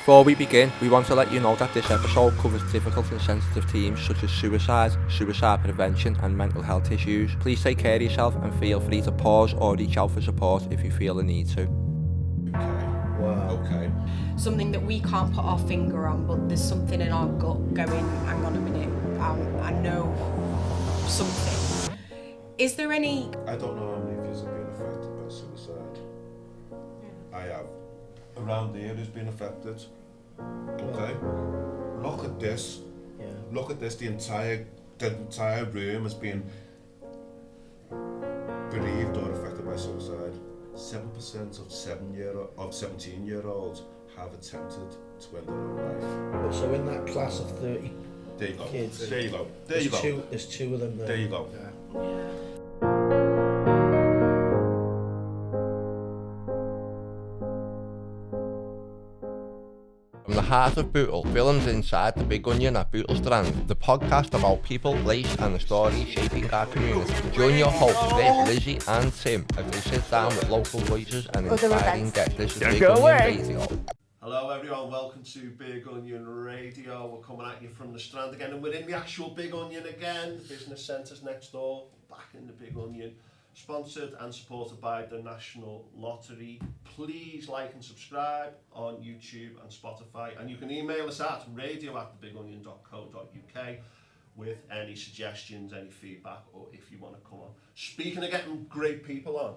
Before we begin, we want to let you know that this episode covers difficult and sensitive themes such as suicide, suicide prevention and mental health issues. Please take care of yourself and feel free to pause or reach out for support if you feel the need to. Okay. Something that we can't put our finger on, but there's something in our gut going, hang on a minute, I know something. Is there any... I don't know how many of you have been affected by suicide. I have. Around here who's been affected. Okay. Look at this. Yeah. Look at this. The entire room has been bereaved or affected by suicide. 7% of 17-year-olds have attempted to end their own life. So in that class of 30 There you go. kids, There you go. there's two of them there. There you go. Yeah. From the heart of Bootle, films inside the Big Onion at Bootle Strand, the podcast about people, place and the stories shaping our community. Join your hosts, Vic, Lizzie and Tim as they sit down with local voices and inspiring guests. This is Big Onion Radio. Hello everyone, welcome to Big Onion Radio. We're coming at you from the Strand again, and we're in the actual Big Onion again. The business centre's next door, back in the Big Onion. Sponsored and supported by the National Lottery. Please like and subscribe on YouTube and Spotify, and you can email us at radio@thebigonion.co.uk with any suggestions, any feedback, or if you want to come on. Speaking of getting great people on,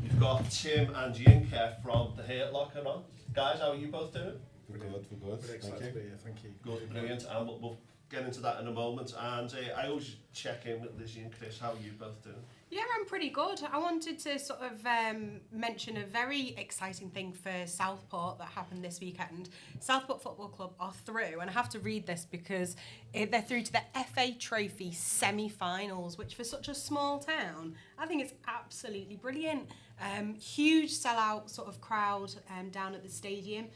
you've got Tim and Yinka from the Hurt Locker on. Guys, how are you both doing? We're good. Very excited to be here, thank you. Good, brilliant, and we'll get into that in a moment. And I always check in with Lizzie and Chris. How are you both doing? Yeah, I'm pretty good. I wanted to sort of mention a very exciting thing for Southport that happened this weekend. Southport Football Club are through, and I have to read this because they're through to the FA Trophy semi-finals, which for such a small town, I think it's absolutely brilliant. Huge sellout sort of crowd down at the stadium.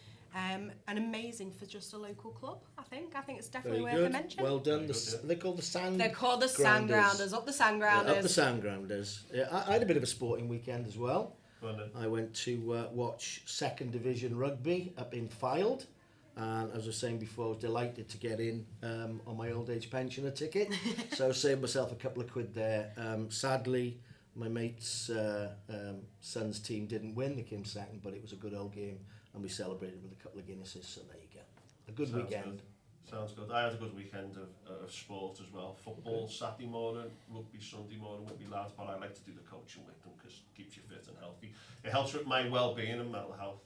And amazing for just a local club, I think. I think it's definitely Very worth good. a mention. Well done. They're called the Sand. They're called the Sandgrounders. Up the Sandgrounders. Yeah, up the Sandgrounders. Yeah, I had a bit of a sporting weekend as well. Well, I went to watch second division rugby up in Fylde, and as I was saying before, I was delighted to get in on my old age pensioner ticket. So I saved myself a couple of quid there. Sadly, my mate's son's team didn't win. They came second, but it was a good old game, and we celebrated with a couple of Guinnesses. So there you go. A good weekend. Sounds good. I had a good weekend of sport as well. Football Saturday morning, rugby Sunday morning with my lads, but I like to do the coaching with them because it keeps you fit and healthy. It helps with my well-being and mental health,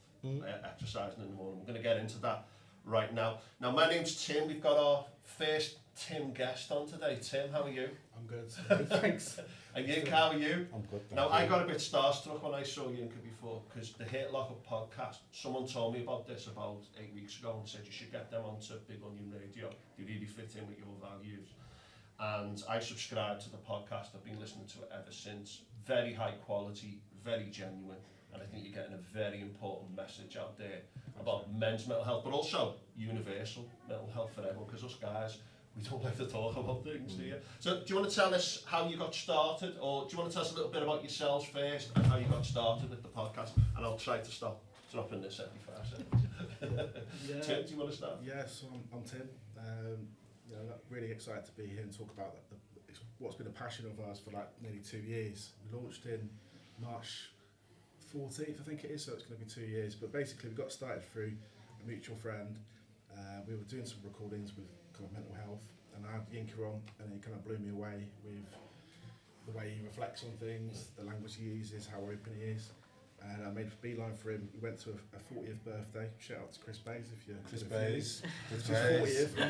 exercising in the morning. We're going to get into that right now. Now, my name's Tim. We've got our first Tim guest on today. Tim, how are you? I'm good. Thanks. And Yinka, how are you? I'm good. Now, I got a bit starstruck when I saw Yinka before because the Hurt Locker podcast, someone told me about this about 8 weeks ago and said you should get them onto Big Onion Radio. They really fit in with your values. And I subscribed to the podcast. I've been listening to it ever since. Very high quality, very genuine. And I think you're getting a very important message out there about men's mental health, but also universal mental health for everyone, because us guys, we don't like to talk about things, do you? So do you want to tell us how you got started, or do you want to tell us a little bit about yourselves first and how you got started with the podcast? And I'll try to stop dropping this every 5 seconds. Yeah. Tim, do you want to start? Yes, I'm Tim. Really excited to be here and talk about what's been a passion of ours for like nearly 2 years. We launched in March 14th, I think it is, so it's going to be 2 years. But basically, we got started through a mutual friend. We were doing some recordings with kind of mental health, and I had Yinka on, and he kind of blew me away with the way he reflects on things, the language he uses, how open he is. And I made a beeline for him. We went to a 40th birthday. Shout out to Chris Bays if you're Chris Bays. It's his 40th. I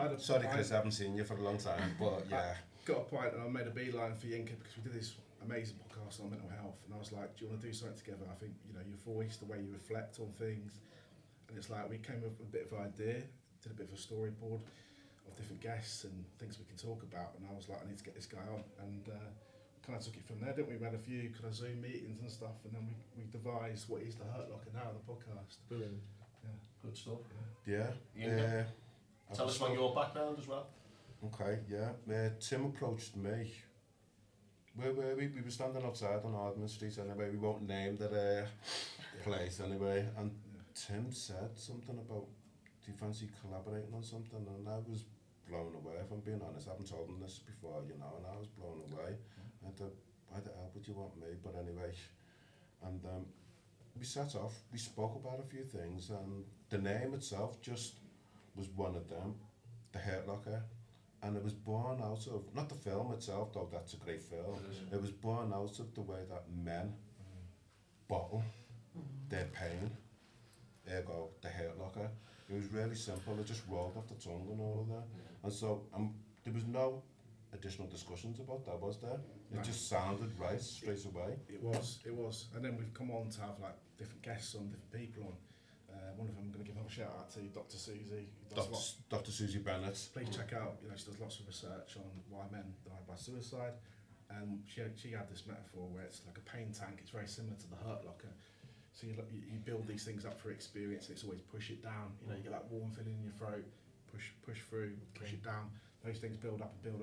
had a Sorry, pint. Chris, I haven't seen you for a long time, but yeah. Got a pint and I made a beeline for Yinka because we did this amazing podcast on mental health, and I was like, do you want to do something together? I think, you know, your voice, the way you reflect on things, and it's like we came up with a bit of an idea, did a bit of a storyboard of different guests and things we can talk about, and I was like, I need to get this guy on, and kind of took it from there, didn't we? We had a few kind of Zoom meetings and stuff, and then we devised what is the Hurt Locker now, the podcast. Brilliant. Yeah. Good stuff. Yeah. Yinka? Tell us about your background as well. Okay, yeah. Tim approached me. Where were we? We were standing outside on Ardman Street anyway. We won't name the place anyway. And Tim said something about, do you fancy collaborating on something? And I was blown away, if I'm being honest. I haven't told him this before, you know, and I was blown away. I thought, why the hell would you want me? But anyway, and we set off, we spoke about a few things, and the name itself just was one of them, The Hurt Locker. And it was born out of, not the film itself, though that's a great film, it was born out of the way that men bottle their pain, ergo The Hurt Locker. It was really simple, it just rolled off the tongue and all of that. And so there was no additional discussions about that, was there? It just sounded right straight away. It was. And then we've come on to have like different guests on, different people on. One of them I'm going to give a shout out to Dr. Susie. Dr. Susie Bennett. Please check out, she does lots of research on why men die by suicide. And she had this metaphor where it's like a pain tank, it's very similar to the Hurt Locker. So you build these things up for experience, and it's always push it down. You get that warm feeling in your throat, push through, push it down. Those things build up. And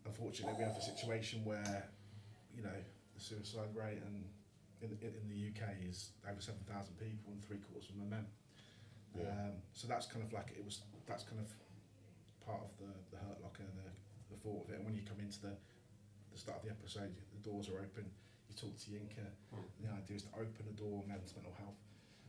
unfortunately, we have a situation where, the suicide rate in the UK is over 7,000 people, and 3/4 of them are men. Yeah. So that's kind of like that's kind of part of the Hurt Locker, the thought of it. And when you come into the start of the episode, the doors are open. You talk to Yinka. The idea is to open the door on men's mental health.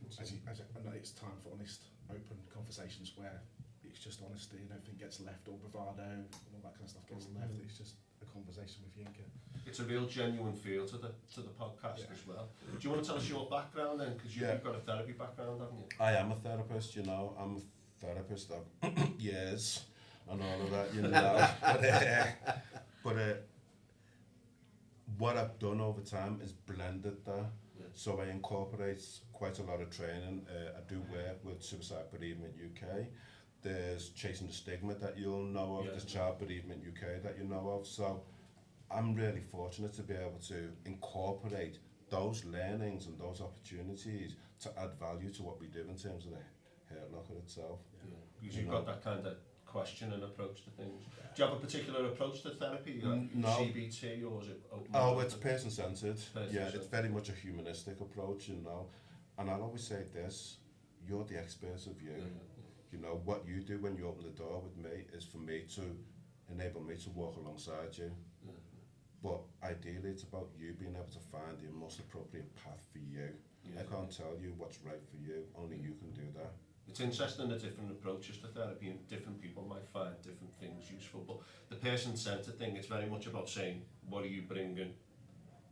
I know it's time for honest, open conversations where it's just honesty and everything gets left, or bravado and all that kind of stuff gets left. It's just a conversation with Yinka. It's a real genuine feel to the podcast as well. Do you want to tell us your background then? Because you've got a therapy background, haven't you? I am a therapist, I'm a therapist of years and all of that, But what I've done over time is blended that. Yeah. So I incorporate quite a lot of training. I do work with Suicide Bereavement UK. There's Chasing the Stigma that you'll know of. There's Child Bereavement UK that you know of. So I'm really fortunate to be able to incorporate those learnings and those opportunities to add value to what we do in terms of the Hurt Locker itself. Yeah. Because you've got that kind of question and approach to things. Do you have a particular approach to therapy, like no. CBT, or is it open? Oh, it's person-centred. It's very much a humanistic approach, And I'll always say this, you're the experts of you. What you do when you open the door with me is for me to enable me to walk alongside you. Yeah. But ideally it's about you being able to find the most appropriate path for you. Yeah. I can't tell you what's right for you, only you can do that. It's interesting the different approaches to therapy, and different people might find different things useful, but the person-centred thing, it's very much about saying, what are you bringing,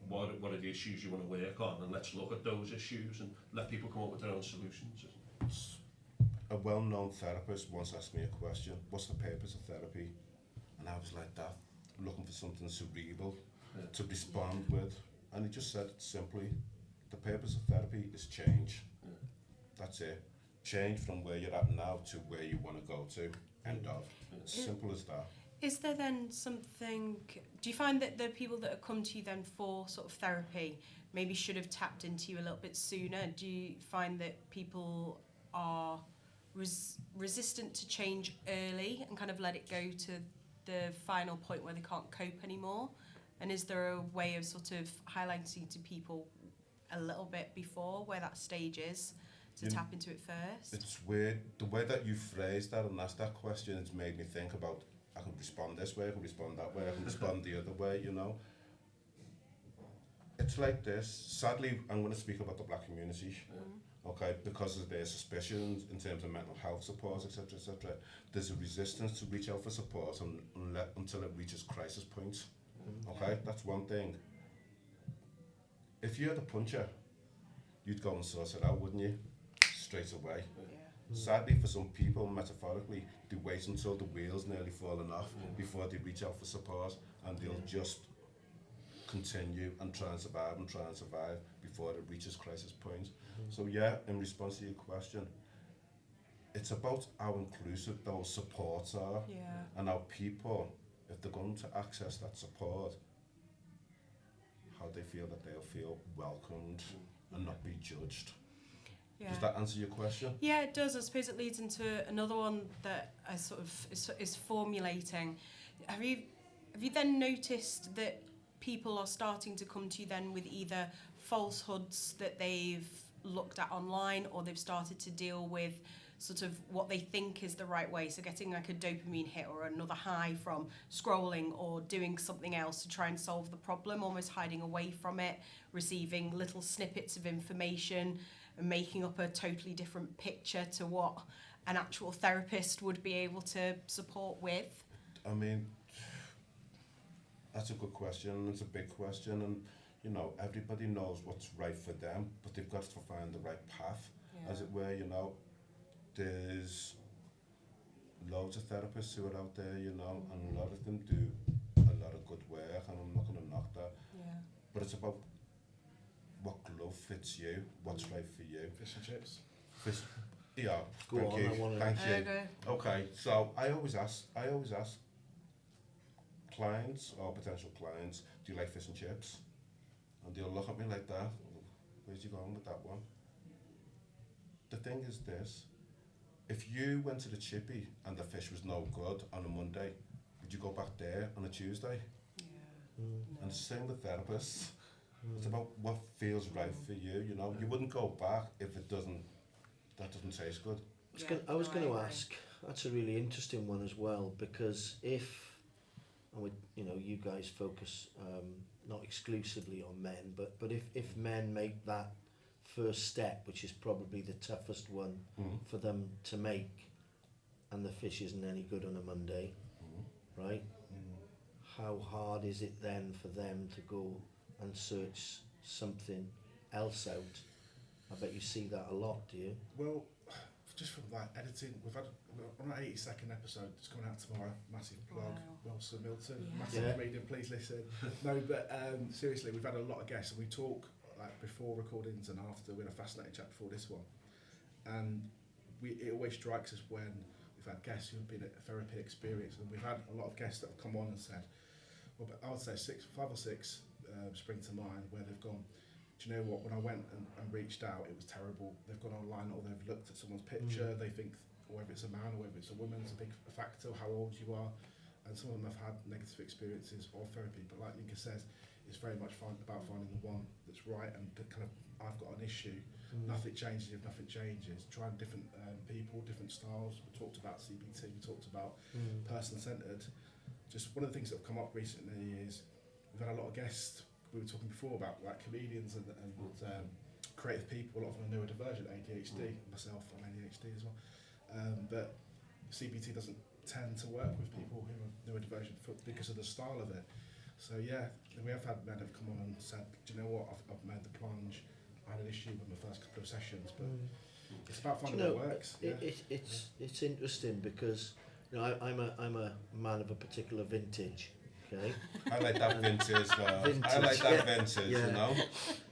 what are the issues you want to work on, and let's look at those issues and let people come up with their own solutions. A well-known therapist once asked me a question, what's the purpose of therapy? And I was like that, looking for something cerebral to respond with. And he just said it simply, the purpose of therapy is change. Yeah. That's it. Change from where you're at now to where you want to go to. End of. It's simple as that. Is there then something, do you find that the people that have come to you then for sort of therapy maybe should have tapped into you a little bit sooner? Do you find that people are resistant to change early and kind of let it go to the final point where they can't cope anymore? And is there a way of sort of highlighting to people a little bit before where that stage is to tap into it first? It's weird. The way that you phrased that and asked that question, it's made me think about, I can respond this way, I can respond that way, I can respond the other way, It's like this. Sadly, I'm going to speak about the black community. Okay, because of their suspicions in terms of mental health support, etc., etc. There's a resistance to reach out for support until it reaches crisis point. Okay, that's one thing. If you're the puncher, you'd go and sort it out, wouldn't you? Straight away. Sadly, for some people, metaphorically, they wait until the wheels nearly falling off before they reach out for support, and they'll just continue and try and survive before it reaches crisis point. So in response to your question, it's about how inclusive those supports are, and how people, if they're going to access that support, how they feel that they'll feel welcomed and not be judged. Does that answer your question? Yeah, it does. I suppose it leads into another one that I sort of is formulating. Have you then noticed that people are starting to come to you then with either falsehoods that they've looked at online, or they've started to deal with sort of what they think is the right way. So getting like a dopamine hit or another high from scrolling or doing something else to try and solve the problem, almost hiding away from it, receiving little snippets of information and making up a totally different picture to what an actual therapist would be able to support with? I mean, that's a good question. It's a big question, and you know, everybody knows what's right for them, but they've got to find the right path, as it were. You know, there's loads of therapists who are out there, you know, and a lot of them do a lot of good work, and I'm not going to knock that. Yeah. But it's about what glove fits you, what's right for you. Fish and chips. Fish, yeah, Go thank on, you. I wanna- Thank you. Okay. Okay, so I always ask clients or potential clients, do you like fish and chips? And they'll look at me like that. Where's you going with that one? The thing is this, if you went to the chippy and the fish was no good on a Monday, would you go back there on a Tuesday? Yeah. And same with therapists. It's about what feels right for you, you know. You wouldn't go back if that doesn't taste good. I was no, going I to agree. ask, that's a really interesting one as well, because if, and we, you know, you guys focus not exclusively on men, but if men make that first step, which is probably the toughest one for them to make, and the fish isn't any good on a Monday, right? How hard is it then for them to go and search something else out? I bet you see that a lot, do you? Well, just from like editing, we're on our 82nd episode. It's coming out tomorrow. Massive plug. Wow. Wilson Milton, Yeah. massive Yeah. comedian. Please listen. No, but seriously, we've had a lot of guests, and we talk like before recordings and after. We had a fascinating chat before this one, and it always strikes us when we've had guests who've been at a therapy experience, and we've had a lot of guests that have come on and said, well, but I would say 5 or 6 spring to mind where they've gone, do you know what, when I went and reached out, it was terrible. They've gone online or they've looked at someone's picture, they think whether it's a man or whether it's a woman is a big factor, how old you are, and some of them have had negative experiences or therapy, but like Yinka says, it's very much about finding the one that's right, and the kind of, I've got an issue, nothing changes if nothing changes. Trying different people, different styles. We talked about CBT, we talked about person-centred. Just one of the things that have come up recently is we've had a lot of guests. We were talking before about like comedians and creative people. A lot of them are neurodivergent, ADHD. Myself, I'm ADHD as well. But CBT doesn't tend to work with people who are neurodivergent because of the style of it. So yeah, we have had men have come on and said, do you know what, I've made the plunge. I had an issue with my first couple of sessions, but it's about finding what works. It's interesting because, you know, I'm a man of a particular vintage. Okay. I like that vintage, Vintage, I like that yeah. vintage, Yeah. you know.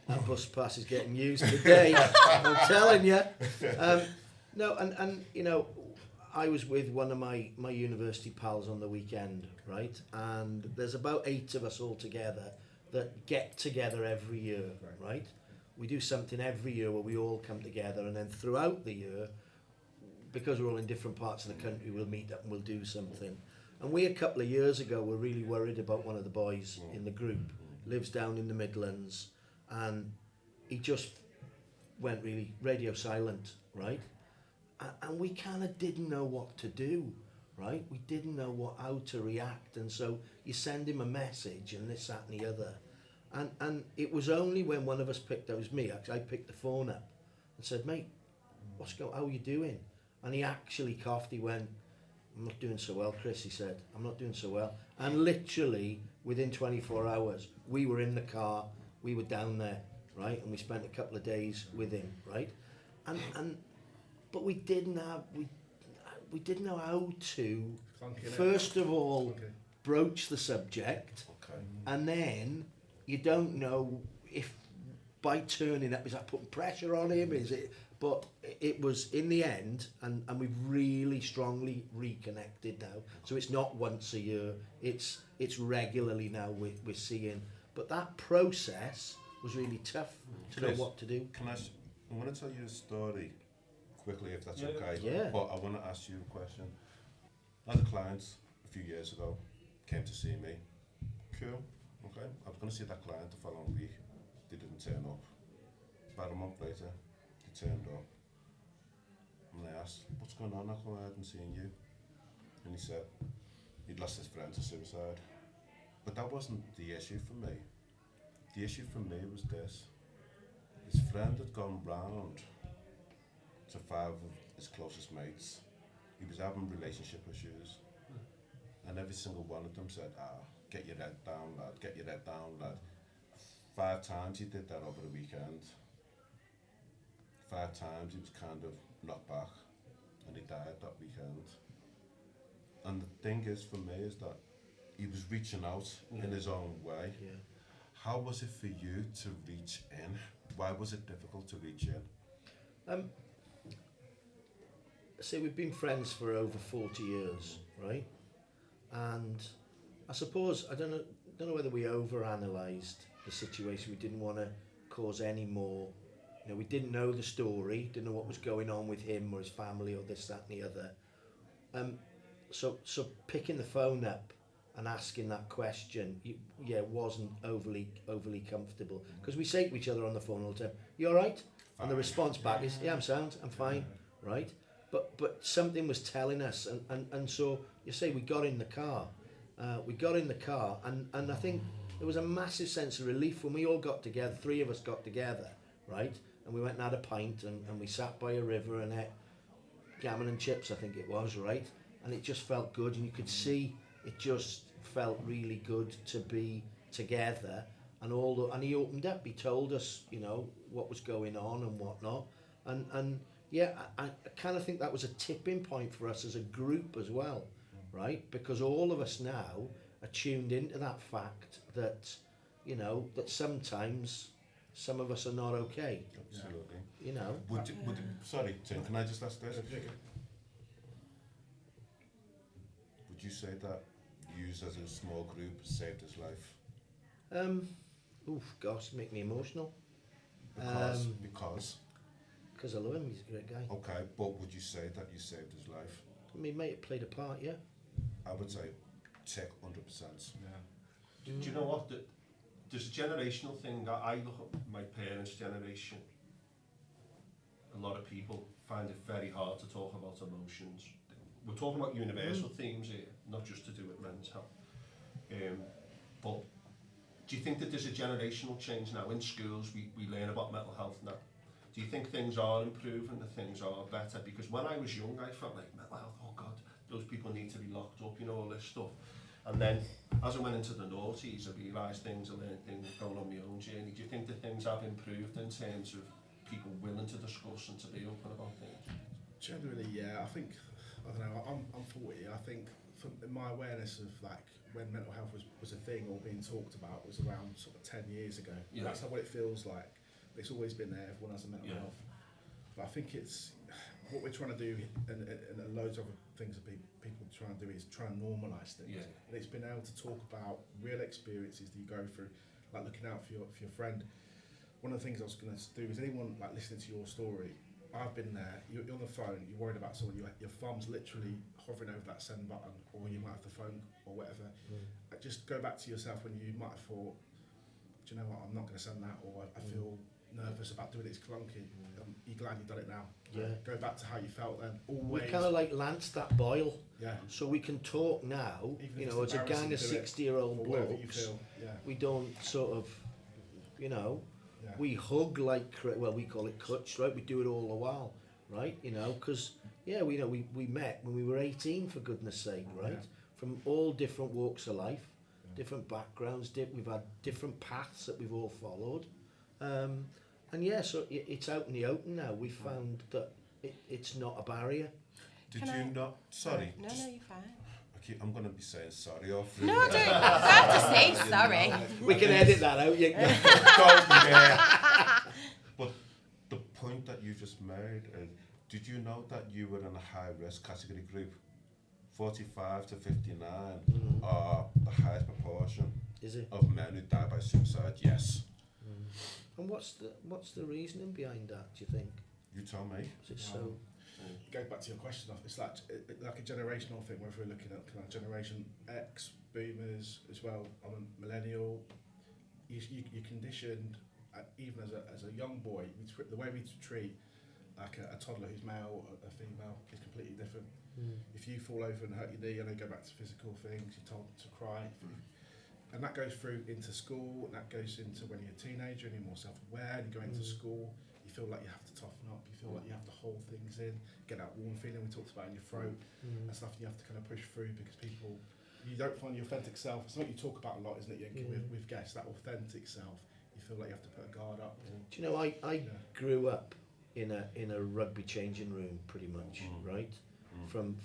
That bus pass is getting used today. I'm telling you. No, and you know, I was with one of my university pals on the weekend, right? And there's about 8 of us all together that get together every year, right? We do something every year where we all come together, and then throughout the year, because we're all in different parts of the country, we'll meet up and we'll do something. And we, a couple of years ago, were really worried about one of the boys in the group. Lives down in the Midlands, and he just went really radio silent, right? And we kind of didn't know what to do, right? We didn't know how to react, and so you send him a message and this, that, and the other. And it was only when one of us picked, that was me, actually, I picked the phone up and said, mate, how are you doing? And he actually coughed. He went, I'm not doing so well, Chris, he said. I'm not doing so well. And literally, within 24 hours, we were in the car, we were down there, right? And we spent a couple of days with him, right? But we didn't know how to, first of all, broach the subject, and then you don't know if by turning up, is that putting pressure on him? Is it? But it was in the end, and we've really strongly reconnected now. So it's not once a year; it's regularly now we're seeing. But that process was really tough to know what to do. I'm going to tell you a story quickly, if that's okay. Yeah. But I want to ask you a question. Another client a few years ago came to see me. Cool. Okay. I was going to see that client the following week. They didn't turn up. About a month later, turned up. And I asked, what's going on? How come I hadn't seen you? And he said he'd lost his friend to suicide. But that wasn't the issue for me. The issue for me was this. His friend had gone round to 5 of his closest mates. He was having relationship issues. And every single one of them said, get your head down, lad, get your head down, lad. 5 times he did that over the weekend. 5 times he was kind of knocked back and he died that weekend. And the thing is for me is that he was reaching out in his own way. Yeah. How was it for you to reach in? Why was it difficult to reach in? See, we've been friends for over 40 years, right? And I suppose, I don't know whether we over-analysed the situation. We didn't want to cause any more, we didn't know the story, didn't know what was going on with him or his family or this, that and the other. So picking the phone up and asking that question, wasn't overly comfortable. Because we say to each other on the phone all the time, you all right? And the response back is, yeah, I'm sound, I'm fine, right? But something was telling us, and so you say we got in the car. And I think there was a massive sense of relief when we all got together, 3 of us got together, right? And we went and had a pint and we sat by a river and ate gammon and chips, I think it was, right? And it just felt good, and you could see it just felt really good to be together. And he opened up, he told us, what was going on and whatnot. And yeah, I kind of think that was a tipping point for us as a group as well, right? Because all of us now are tuned into that fact that, that sometimes some of us are not okay. Absolutely. Sorry, Tim, can I just ask this? Would you say that you as a small group saved his life? Gosh, make me emotional. Because I love him, he's a great guy. Okay, but would you say that you saved his life? I mean, mate, it played a part, yeah. I would say tick 100%. Yeah. Do you know what? There's a generational thing. I look at my parents' generation. A lot of people find it very hard to talk about emotions. We're talking about universal themes here, not just to do with men's health. But do you think that there's a generational change now? In schools, we learn about mental health now. Do you think things are improving, that things are better? Because when I was young, I felt like mental health, oh God, those people need to be locked up, all this stuff. And then, as I went into the noughties, I realised I learned things going on my own journey. Do you think that things have improved in terms of people willing to discuss and to be open about things? Generally, yeah. I think, I don't know, I'm 40. I think from my awareness of when mental health was a thing or being talked about was around sort of 10 years ago. Yeah. That's what it feels like. It's always been there, everyone has a mental health. But I think it's what we're trying to do, and loads of other things that people are trying to do is try and normalise things. Yeah. And it's been able to talk about real experiences that you go through, like looking out for your friend. One of the things I was going to do is anyone listening to your story, I've been there, you're on the phone, you're worried about someone, your thumb's literally hovering over that send button, or you might have the phone or whatever. Just go back to yourself when you might have thought, do you know what, I'm not going to send that, or I feel nervous about doing it, it's clunky. You're glad you've done it now. Yeah. Go back to how you felt then. Always. We kind of lanced that boil. Yeah. So we can talk now, as a gang of 60-year-old blokes. We don't sort of, we hug like, we call it clutch, right? We do it all the while, right? Because, we met when we were 18, for goodness sake, right? Yeah. From all different walks of life, different backgrounds, we've had different paths that we've all followed. So it's out in the open now. We've found that it's not a barrier. Did you not? Sorry. No, you're fine. I'm going to be saying sorry off. No, don't. You have to say sorry. We can edit that out. But the point that you just made is, did you know that you were in a high-risk category group? 45 to 59 are the highest proportion of men who die by suicide. Yes. And what's the reasoning behind that, do you think? You tell me. Is it so? Go back to your question. It's like a generational thing. Whether we're looking at kind of Generation X, Boomers as well. I'm a millennial. You're conditioned, even as a young boy. The way we treat like a toddler who's male or a female is completely different. If you fall over and hurt your knee, and then go back to physical things, you're told to cry. And that goes through into school, and that goes into when you're a teenager and you're more self-aware, and you go into school, you feel like you have to toughen up, you feel like you have to hold things in, get that warm feeling we talked about in your throat and stuff, and you have to kind of push through because people, you don't find your authentic self. It's something you talk about a lot, isn't it, Yinka, with guests, that authentic self. You feel like you have to put a guard up. Do you know, I grew up in a rugby changing room pretty much, right? From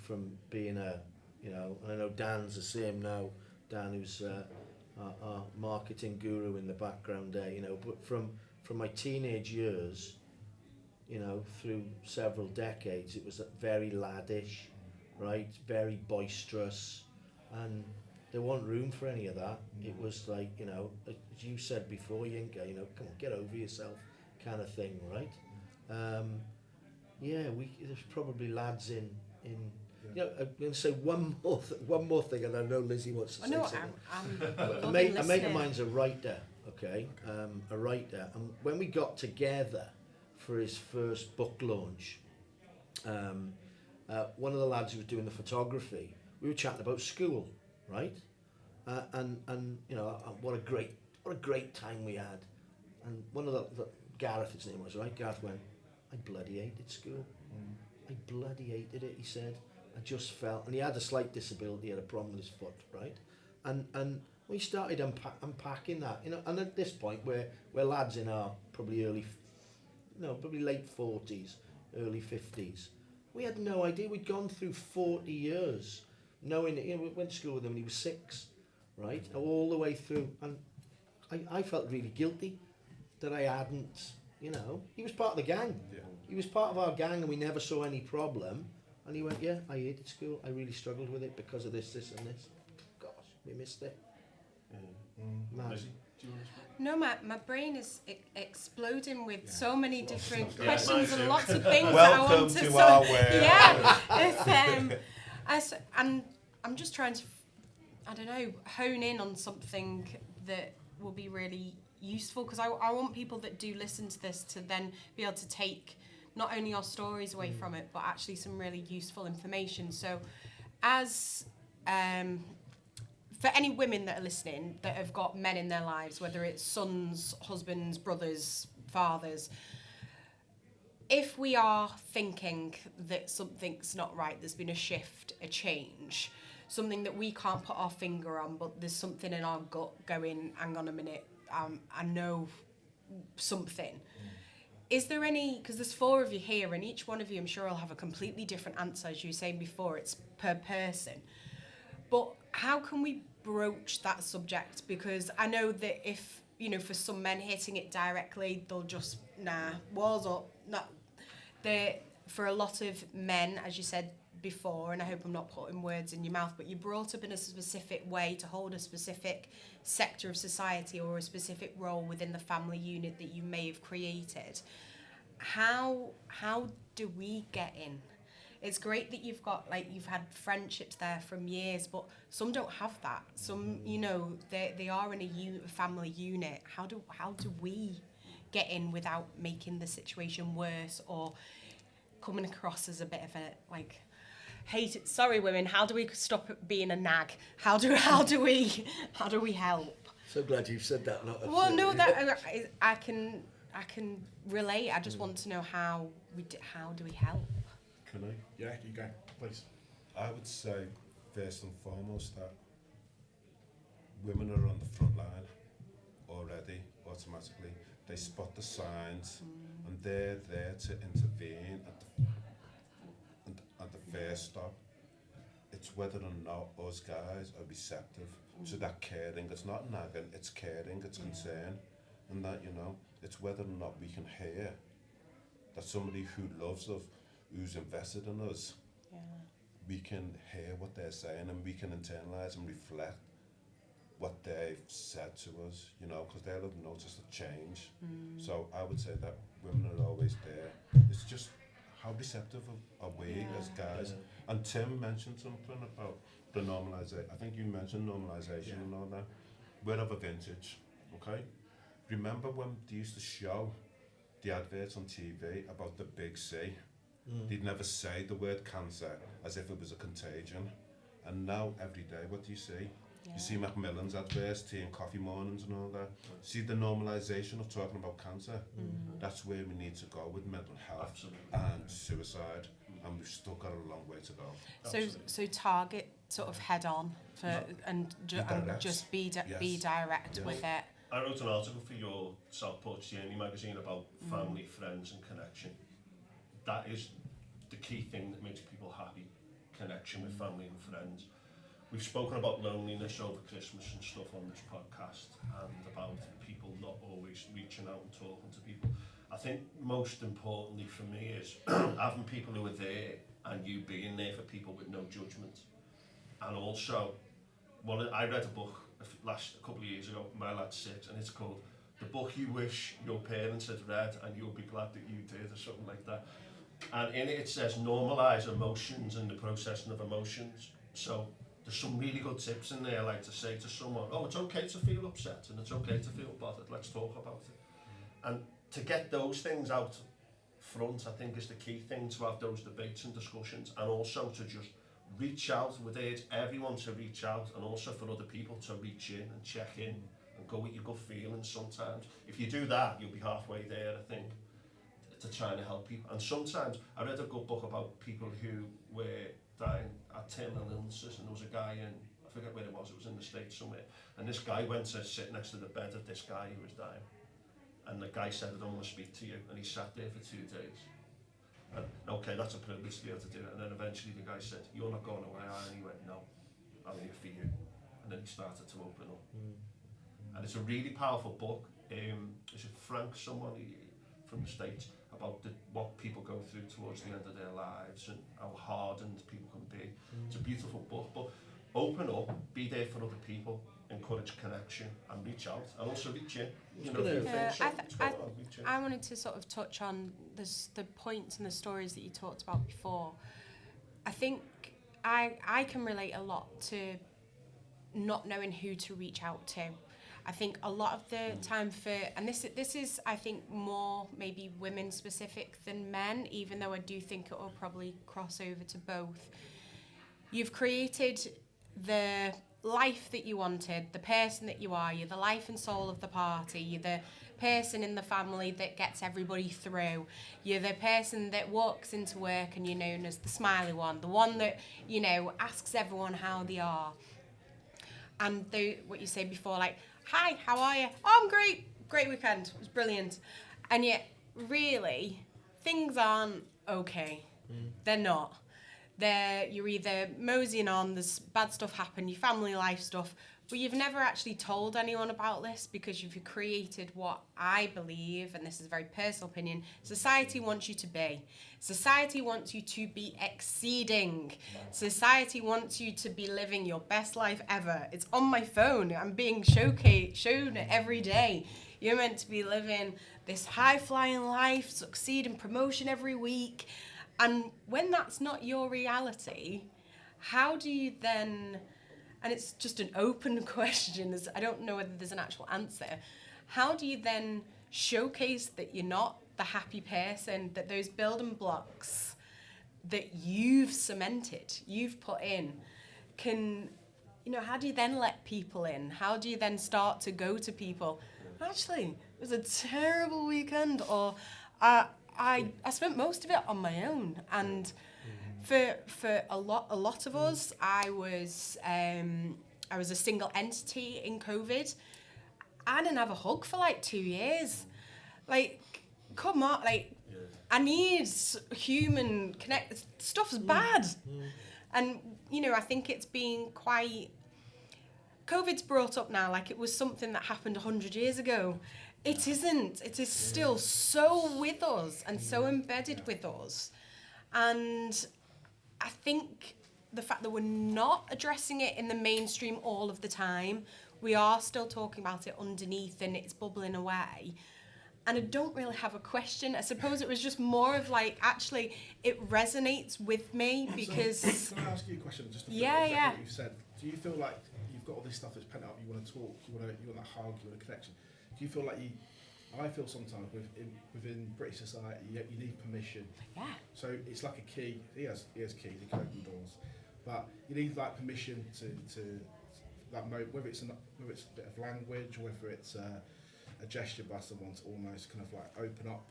being a, you know, and I know Dan's the same now, Dan who's our marketing guru in the background there, you know, but from my teenage years, you know, through several decades, it was very laddish, right? Very boisterous, and there wasn't room for any of that. It was like, you know, as you said before, Yinka, you know, come on, get over yourself kind of thing, right? There's probably lads in you know, I'm going to say one more thing, and I know Lizzie wants to say something. A mate of mine's a writer, okay? A writer, and when we got together for his first book launch, one of the lads who was doing the photography, we were chatting about school, right? And you know, what a great time we had. And one of the Gareth, his name was, right? Gareth went, I bloody hated school. I bloody hated it, he said. I just felt, and he had a slight disability, he had a problem with his foot, right? And we started unpacking that, you know, and at this point we're lads in our probably probably late 40s, early 50s. We had no idea. We'd gone through 40 years knowing that, you know, we went to school with him when he was 6, right? All the way through, and I felt really guilty that I hadn't, you know, he was part of the gang. Yeah. He was part of our gang, and we never saw any problem. And he went, yeah, I hated school. I really struggled with it because of this, and this. Gosh, we missed it. Mad. Lizzie, do you want to speak? No, my brain is exploding with so many different Yeah, questions mine and too. lots of things that I Welcome want to to our world. Yeah, and I'm just trying to, I don't know, hone in on something that will be really useful, because I want people that do listen to this to then be able to take not only our stories away from it, but actually some really useful information. So as for any women that are listening that have got men in their lives, whether it's sons, husbands, brothers, fathers, if we are thinking that something's not right, there's been a shift, a change, something that we can't put our finger on, but there's something in our gut going, hang on a minute, I know something. Is there any, because there's 4 of you here, and each one of you, I'm sure, will have a completely different answer, as you were saying before, it's per person. But how can we broach that subject? Because I know that if, you know, for some men hitting it directly, they'll just, walls up. For a lot of men, as you said before, and I hope I'm not putting words in your mouth, but you're brought up in a specific way to hold a specific sector of society or a specific role within the family unit that you may have created. How do we get in? It's great that you've got, like, you've had friendships there from years, but some don't have that. Some, you know, they are in a family unit. How do we get in without making the situation worse or coming across as a bit of a, like, hate it? Sorry, women. How do we stop being a nag? How do we help? So glad you've said that. Well, no, that I can relate. I just want to know how do we help? Can I? Yeah, you go, please. I would say, first and foremost, that women are on the front line already, automatically. They spot the signs, and they're there to intervene at the first stop. It's whether or not us guys are receptive to that caring. It's not nagging, it's caring, it's concern. And that, you know, it's whether or not we can hear that somebody who loves us, who's invested in us, we can hear what they're saying, and we can internalise and reflect what they've said to us, you know, because they'll have noticed a change. So I would say that women are always there. It's just how receptive are we as guys. And Tim mentioned something about the normalisation. I think you mentioned normalisation and all that. We're of a vintage, okay? Remember when they used to show the adverts on TV about the big C. They'd never say the word cancer as if it was a contagion. And now, every day, what do you see? You see Macmillan's adverts, tea and coffee mornings and all that. See the normalisation of talking about cancer. That's where we need to go with mental health and suicide. And we've still got a long way to go. So target sort of head on and just be direct with it. I wrote an article for your Southport Journey magazine about family, friends and connection. That is the key thing that makes people happy, connection with family and friends. We've spoken about loneliness over Christmas and stuff on this podcast, and about people not always reaching out and talking to people. I think most importantly for me is having people who are there and you being there for people with no judgment. And also, I read a book a couple of years ago, my lad's 6, and it's called The Book You Wish Your Parents Had Read and You'll Be Glad That You Did, or something like that. And in it says normalise emotions and the processing of emotions. So there's some really good tips in there, like to say to someone, oh, it's okay to feel upset and it's okay to feel bothered, let's talk about it. And to get those things out front, I think, is the key thing, to have those debates and discussions, and also to just reach out. Would urge everyone to reach out, and also for other people to reach in and check in and go with your gut feelings sometimes. If you do that, you'll be halfway there, I think, to trying to help people. And sometimes, I read a good book about people who were dying at terminal illnesses, and there was a guy in, I forget where it was in the States somewhere, and this guy went to sit next to the bed of this guy who was dying. And the guy said, I don't want to speak to you. And he sat there for 2 days. And okay, that's a privilege to be able to do it. And then eventually the guy said, you're not going away, and he went, no, I'm here for you. And then he started to open up. And it's a really powerful book. Is it Frank, someone from the States, about what people go through towards the end of their lives and how hardened people can be. It's a beautiful book, but open up, be there for other people, encourage connection, and reach out, and also reach in. I wanted to sort of touch on the points and the stories that you talked about before. I think I can relate a lot to not knowing who to reach out to. I think a lot of the time and this is I think more maybe women specific than men, even though I do think it will probably cross over to both. You've created the life that you wanted, the person that you are, you're the life and soul of the party, you're the person in the family that gets everybody through, you're the person that walks into work and you're known as the smiley one, the one that, you know, asks everyone how they are. And what you said before, like, hi, how are you? Oh, I'm great weekend, it was brilliant. And yet, really, things aren't okay. They're not. You're either moseying on, there's bad stuff happen, your family life stuff, but you've never actually told anyone about this because you've created what I believe, and this is a very personal opinion, society wants you to be. Society wants you to be exceeding. Society wants you to be living your best life ever. It's on my phone. I'm being shown every day. You're meant to be living this high-flying life, succeed in promotion every week. And when that's not your reality, how do you then, and it's just an open question, I don't know whether there's an actual answer, how do you then showcase that you're not the happy person, that those building blocks that you've cemented, you've put in, how do you then let people in? How do you then start to go to people, actually, it was a terrible weekend, or I spent most of it on my own, and for a lot of us, I was a single entity in COVID. I didn't have a hug for like 2 years. Like, come on, I need human connect. Stuff's bad, and I think it's been quite. COVID's brought up now like it was something that happened 100 years ago. It isn't. It is still so with us and so embedded with us. And I think the fact that we're not addressing it in the mainstream all of the time, we are still talking about it underneath and it's bubbling away. And I don't really have a question. I suppose it was just more of like, actually, it resonates with me because... So, can I ask you a question? Just to what you've said. Do you feel like you've got all this stuff that's pent up, you want to talk, you want that hug, you want a connection? Do you feel like I feel sometimes within British society, you need permission. Yeah. So it's like a key. He has keys. He can open doors, but you need like permission to that whether it's a bit of language, or whether it's a gesture by someone to almost kind of like open up.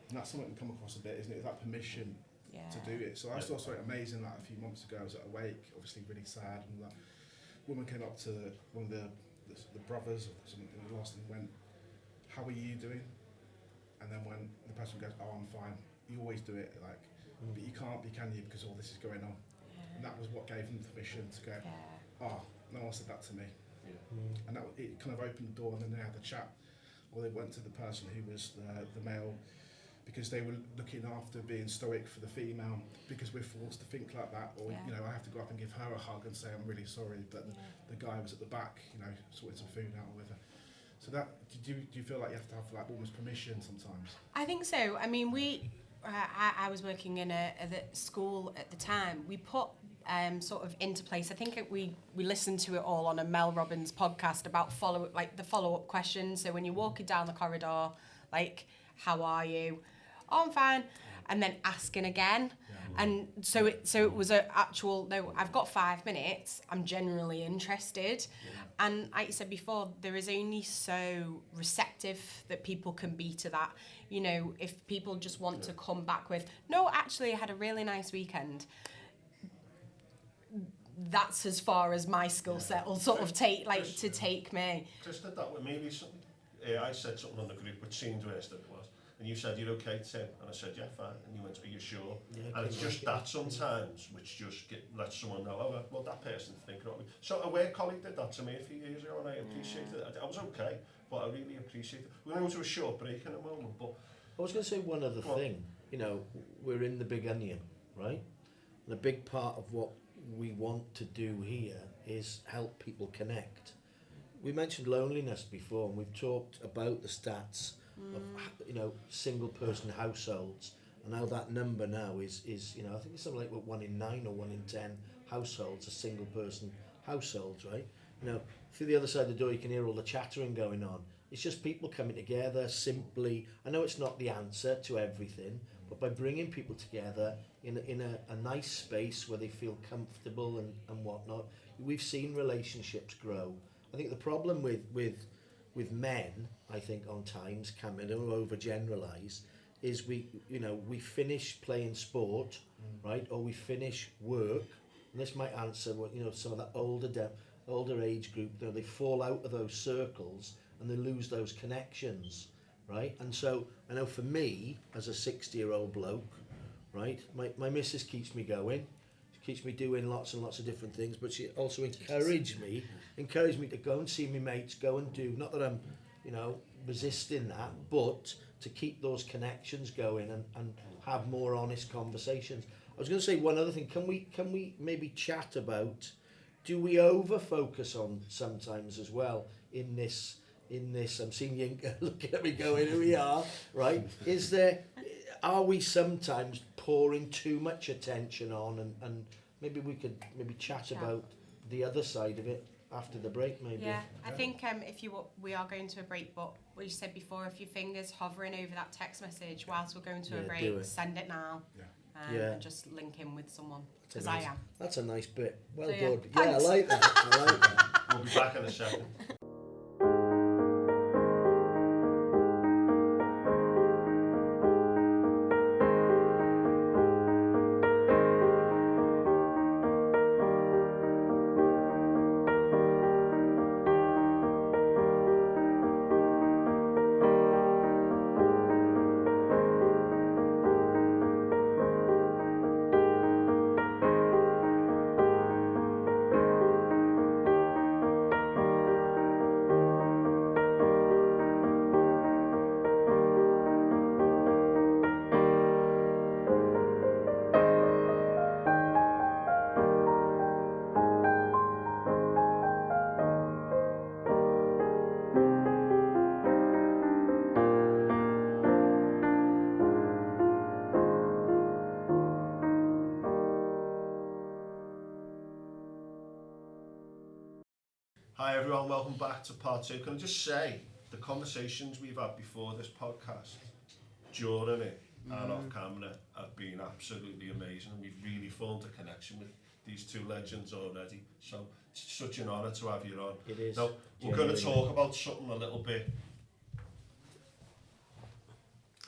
And that's something we come across a bit, isn't it? That permission to do it. So I saw something amazing like a few months ago. I was at a wake, obviously really sad, and that woman came up to one of the brothers or something in the last and went, "How are you doing?" And then when the person goes, "Oh, I'm fine," you always do it like, but you can't be, can you? Because all this is going on. And that was what gave them permission to go, "Oh, no one said that to me." And that it kind of opened the door, and then they had the chat, or they went to the person who was the male, because they were looking after being stoic for the female, because we're forced to think like that, or you know, I have to go up and give her a hug and say I'm really sorry, but the guy was at the back, you know, sorting some food out with her. So that, do you feel like you have to have like almost permission sometimes? I think so. I mean, I was working in a school at the time. We put sort of into place. I think we listened to it all on a Mel Robbins podcast about the follow-up questions. So when you're walking down the corridor, like, how are you? Oh, I'm fine. And then asking again. And so it was an actual, no, I've got 5 minutes. I'm genuinely interested. And like you said before, there is only so receptive that people can be to that. You know, if people just want to come back with, no, actually, I had a really nice weekend. That's as far as my skill set will sort of take me. Just did that with maybe something. I said something on the group which seemed worse than it was. And you said, "You're okay, Tim?" And I said, "Yeah, fine." And you went, "Are you sure?" And it's just that sometimes which just lets someone know, "Oh, well, that person's thinking of me." So a work colleague did that to me a few years ago, and I appreciated it. I was okay, but I really appreciate it. We're going to go to a short break in a moment, but... I was going to say one other thing. You know, we're in the big onion, right? And a big part of what we want to do here is help people connect. We mentioned loneliness before, and we've talked about the stats of, you know, single person households, and how that number now is you know, I think it's something like 1 in 9 or 1 in 10 households are single person households, right? You know, through the other side of the door you can hear all the chattering going on. It's just people coming together simply. I know it's not the answer to everything, but by bringing people together in a nice space where they feel comfortable and whatnot, we've seen relationships grow. I think the problem with men, I think on times, Cameron, don't overgeneralise, is we finish playing sport, right, or we finish work, and this might answer what, you know, some of that older age group, you know, they fall out of those circles and they lose those connections, right? And so I know for me, as a 60-year-old bloke, right, my missus keeps me going. She keeps me doing lots and lots of different things, but she also encouraged me to go and see my mates, go and do, not that I'm, you know, resisting that, but to keep those connections going and have more honest conversations. I was going to say one other thing. Can we maybe chat about, do we over focus on sometimes as well in this I'm seeing Yinka looking at me going, here we are, right? Are we sometimes pouring too much attention on, and maybe we could chat about the other side of it after the break, maybe. Yeah, I think we are going to a break, but what you said before, if your finger's hovering over that text message whilst we're going to a break, send it now. And just link in with someone, because I am. That's a nice bit. Well So, done. thanks. Yeah, I like that. We'll be back in a second. Hi everyone, welcome back to part 2. Can I just say the conversations we've had before this podcast, during it and off camera, have been absolutely amazing, and we've really formed a connection with these two legends already. So it's such an honour to have you on. It is. Now, we're going to talk about something a little bit.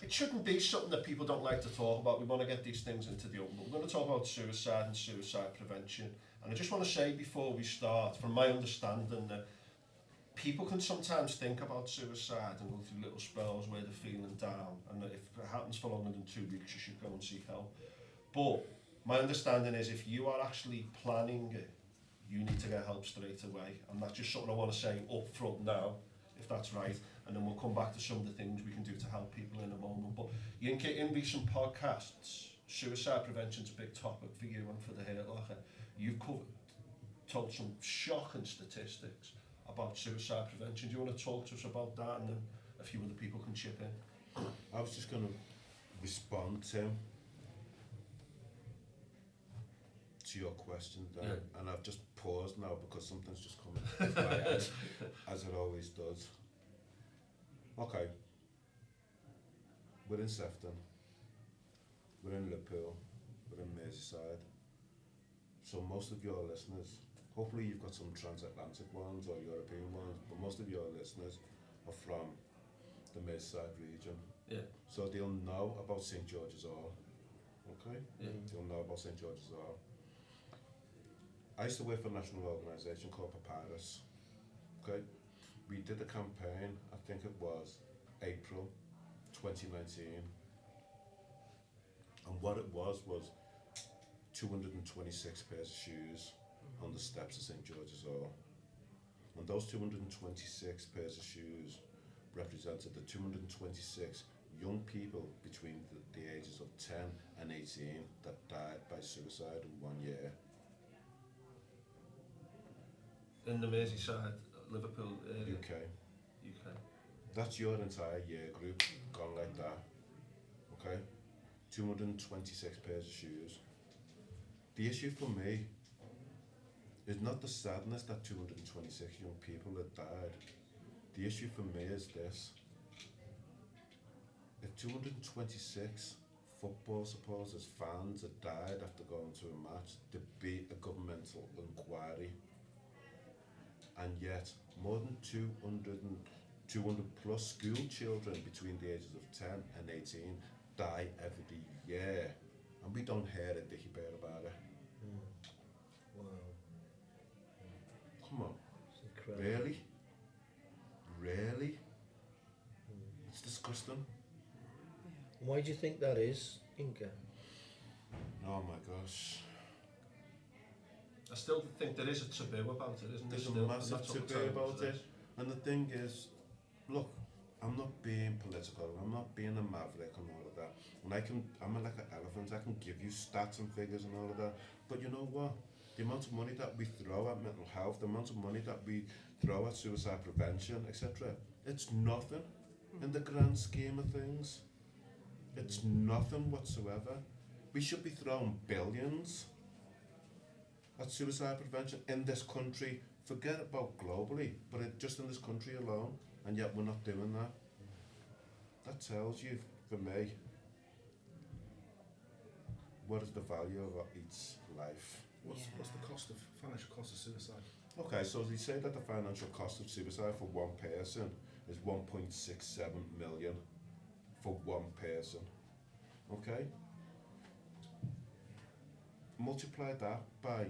It shouldn't be something that people don't like to talk about. We want to get these things into the open. We're going to talk about suicide and suicide prevention. And I just want to say before we start, from my understanding, that people can sometimes think about suicide and go through little spells where they're feeling down, and that if it happens for longer than 2 weeks, you should go and seek help. But my understanding is if you are actually planning it, you need to get help straight away. And that's just something I want to say up front now, if that's right. And then we'll come back to some of the things we can do to help people in a moment. But Yinka, in recent podcasts, suicide prevention's a big topic for you and for the Hurt Locker. You've told some shocking statistics about suicide prevention. Do you want to talk to us about that, and then a few other people can chip in? I was just going to respond, Tim, to your question there, and I've just paused now because something's just come into my head, as it always does. Okay, we're in Sefton, we're in Liverpool, we're in Merseyside. So most of your listeners, hopefully you've got some transatlantic ones or European ones, but most of your listeners are from the Merseyside region. Yeah. So they'll know about St George's Hall. Okay? Yeah. They'll know about St George's Hall. I used to work for a national organisation called Papyrus. Okay? We did a campaign, I think it was April 2019. And what it was 226 pairs of shoes on the steps of St George's Hall. And those 226 pairs of shoes represented the 226 young people between the ages of 10 and 18 that died by suicide in 1 year. In the Merseyside, Liverpool area? UK. UK. That's your entire year group gone like that. Okay? 226 pairs of shoes. The issue for me is not the sadness that 226 young people had died. The issue for me is this. If 226 football supporters, fans had died after going to a match, there'd be a governmental inquiry. And yet, more than 200 plus school children between the ages of 10 and 18 die every year. And we don't hear a dicky bear about it. Wow. Come on. It's incredible. Really? Really? It's disgusting. Why do you think that is, Yinka? Oh my gosh. I still think there is a taboo about it, isn't there? There's a Still, massive and that's what taboo we're about telling it. And the thing is, look, I'm not being political, I'm not being a maverick and all of that. And I'm like an elephant, I can give you stats and figures and all of that. But you know what? The amount of money that we throw at mental health, the amount of money that we throw at suicide prevention, etc., it's nothing in the grand scheme of things. It's nothing whatsoever. We should be throwing billions at suicide prevention in this country. Forget about globally, but just in this country alone, and yet we're not doing that. That tells you, for me, what is the value of each life. What's the cost of financial cost of suicide? Okay, so they say that the financial cost of suicide for one person is 1.67 million for one person. Okay? Multiply that by,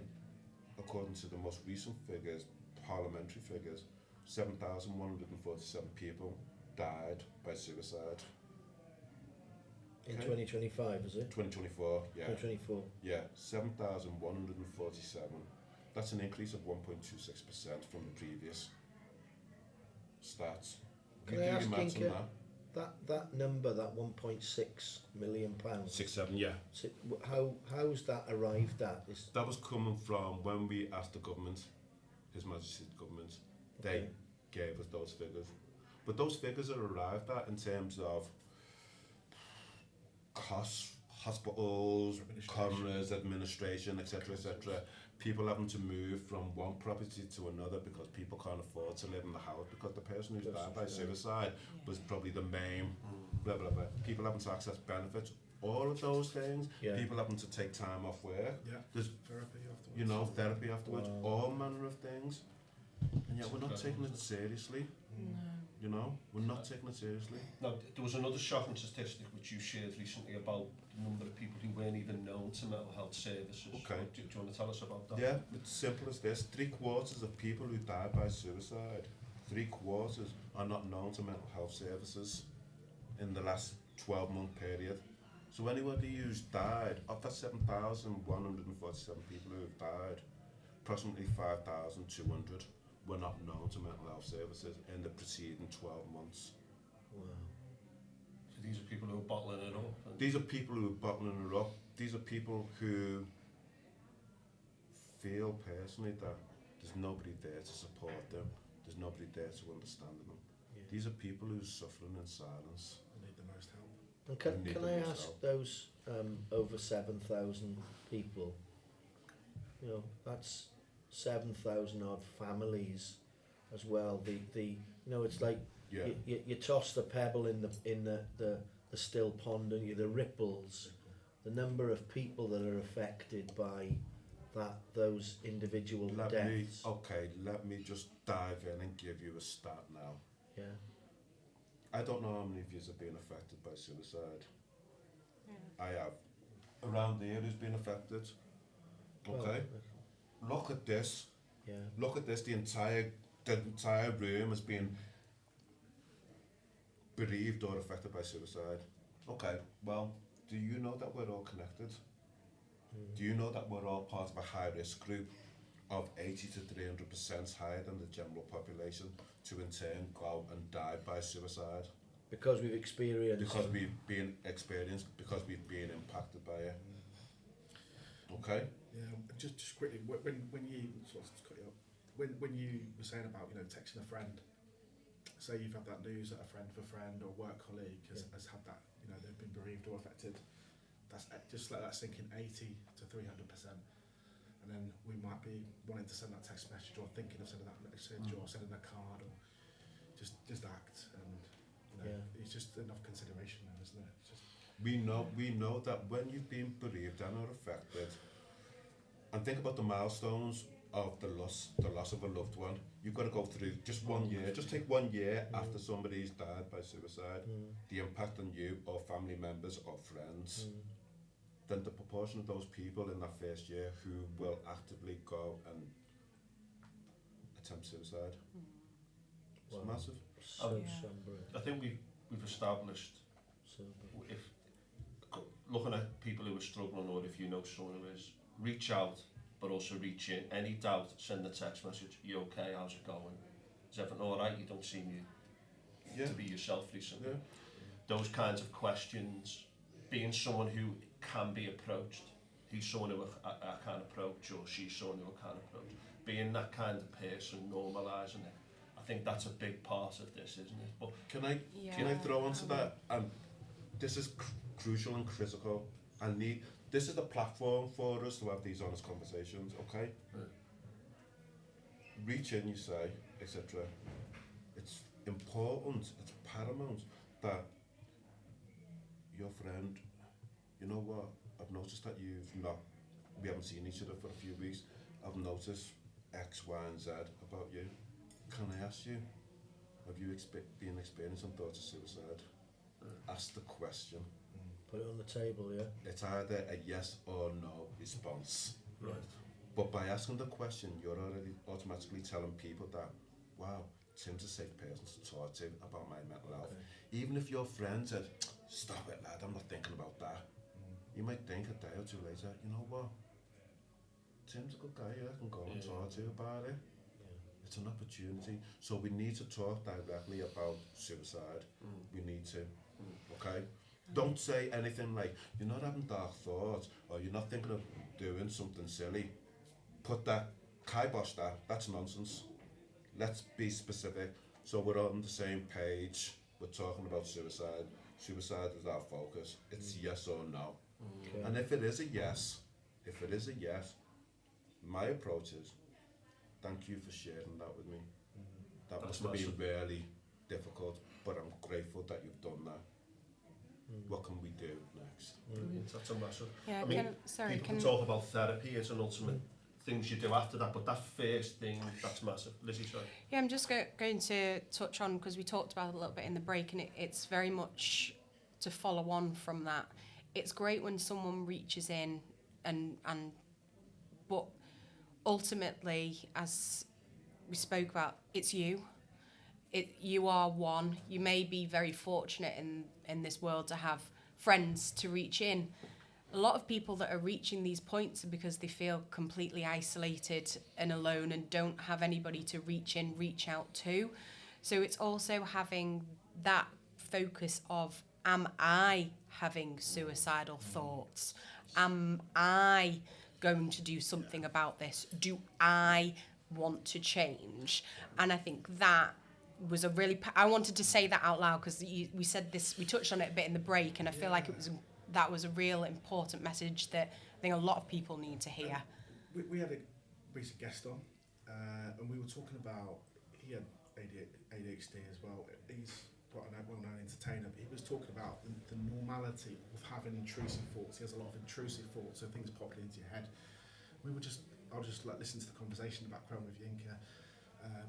according to the most recent figures, parliamentary figures, 7,147 people died by suicide. In Okay. 2025, is it? 2024, yeah. 2024. Yeah, 7,147. That's an increase of 1.26% from the previous stats. Can You I do ask, your maths on Yinka, that? that number, that 1.6 million pounds, 6-7, yeah. how's that arrived at? That was coming from when we asked the government, His Majesty's government, they Okay. gave us those figures. But those figures are arrived at in terms of costs, hospitals, Administration. coroners, administration, etc., etc. People having to move from one property to another because people can't afford to live in the house because the person who's died by suicide was probably the main, blah, blah, blah. People having to access benefits, all of those things. Yeah. People having to take time off work. Yeah. There's, Therapy afterwards. you know, therapy afterwards, Wow. all manner of things. And yet we're not taking it seriously. You know, we're not taking it seriously. Now, there was another shocking statistic which you shared recently about the number of people who weren't even known to mental health services. Okay. Do you want to tell us about that? Yeah, it's simple as this. 3/4 of people who die by suicide, 3/4 are not known to mental health services in the last 12-month period. So anybody who's died, of that 7,147 people who have died, approximately 5,200 were not known to mental health services in the preceding 12 months. Wow. So these are people who are bottling it up. And These are people who are bottling it up. These are people who feel personally that there's nobody there to support them. There's nobody there to understand them. Yeah. These are people who are suffering in silence. They need the most help. And can, Need can them I as ask well. those over 7,000 people, you know, that's 7,000 odd families as well. You know, it's like Yeah. you toss the pebble in the still pond, and the ripples, the number of people that are affected by those individual deaths. Let me just dive in and give you a stat now. Yeah. I don't know how many of you have been affected by suicide. Yeah. I have. Around here who's been affected. Okay. Well, Look at this. yeah. Look at this. The entire room has been bereaved or affected by suicide. Okay, well, do you know that we're all connected? Do you know that we're all part of a high risk group of 80 to 300% higher than the general population to in turn go out and die by suicide? Because we've experienced. Because we've been impacted by it. Okay? Yeah, just quickly, when you sort of cut you up, when you were saying about, you know, texting a friend, say you've had that news that a friend of a friend or work colleague has had that, you know, they've been bereaved or affected, that's just let that sink in 80 to 300%. And then we might be wanting to send that text message or thinking of sending that message or sending a card or just act, and you know, it's just enough consideration now, isn't it? It's just, We know that when you've been bereaved and are affected, and think about the milestones of the loss of a loved one. You've got to go through just 1 year. Just take 1 year after somebody's died by suicide, the impact on you or family members or friends. Then the proportion of those people in that first year who will actively go and attempt suicide. It's Wow. massive. So Yeah. somber. I think we've established, if looking at people who are struggling, or if you know someone who is, reach out, but also reach in. Any doubt, send a text message. You okay? How's it going? Is everything all right? You don't seem to be yourself recently. Yeah. Those kinds of questions. Being someone who can be approached. He's someone who I can approach, or she's someone who I can approach. Being that kind of person, normalising it. I think that's a big part of this, isn't it? But Can I throw onto that? This is crucial and critical. This is the platform for us to have these honest conversations, okay? Reach in, you say, etc. It's important, it's paramount that your friend, you know what, I've noticed that we haven't seen each other for a few weeks. I've noticed X, Y, and Z about you. Can I ask you, have you been experiencing thoughts of suicide? Ask the question. Put it on the table, yeah. It's either a yes or no response. right. But by asking the question, you're already automatically telling people that, wow, Tim's a safe person to talk to about my mental health. Okay. Even if your friend said, stop it, lad, I'm not thinking about that. You might think a day or two later, you know what? Tim's a good guy, I can go and talk to you about it. It's an opportunity. So we need to talk directly about suicide. We need to. Okay? Don't say anything like, you're not having dark thoughts, or you're not thinking of doing something silly. Put that, kibosh that, that's nonsense. Let's be specific. So we're on the same page. We're talking about suicide. Suicide is our focus. It's yes or no. Okay. And if it is a yes, my approach is, thank you for sharing that with me. That That's must have been massive. really difficult, but I'm grateful that you've done that. What can we do next? Brilliant, that's a massive. Yeah, I mean, people can talk about therapy as an ultimate things you do after that, but that first thing, that's massive. Lizzie, sorry. Yeah, I'm just going to touch on, because we talked about it a little bit in the break, and it's very much to follow on from that. It's great when someone reaches in and but ultimately, as we spoke about, it's you. You are one. You may be very fortunate in this world to have friends to reach in. A lot of people that are reaching these points are because they feel completely isolated and alone and don't have anybody to reach out to. So it's also having that focus of, am I having suicidal thoughts? Am I going to do something about this? Do I want to change? And I think that was a really, I wanted to say that out loud because we said this, we touched on it a bit in the break, and I feel like that was a real important message that I think a lot of people need to hear. We had a recent guest on, and we were talking about, he had ADHD as well. He's quite a well-known entertainer, but he was talking about the normality of having intrusive thoughts. He has a lot of intrusive thoughts, so things popping into your head. I was just like listening to the conversation in the background with Yinka,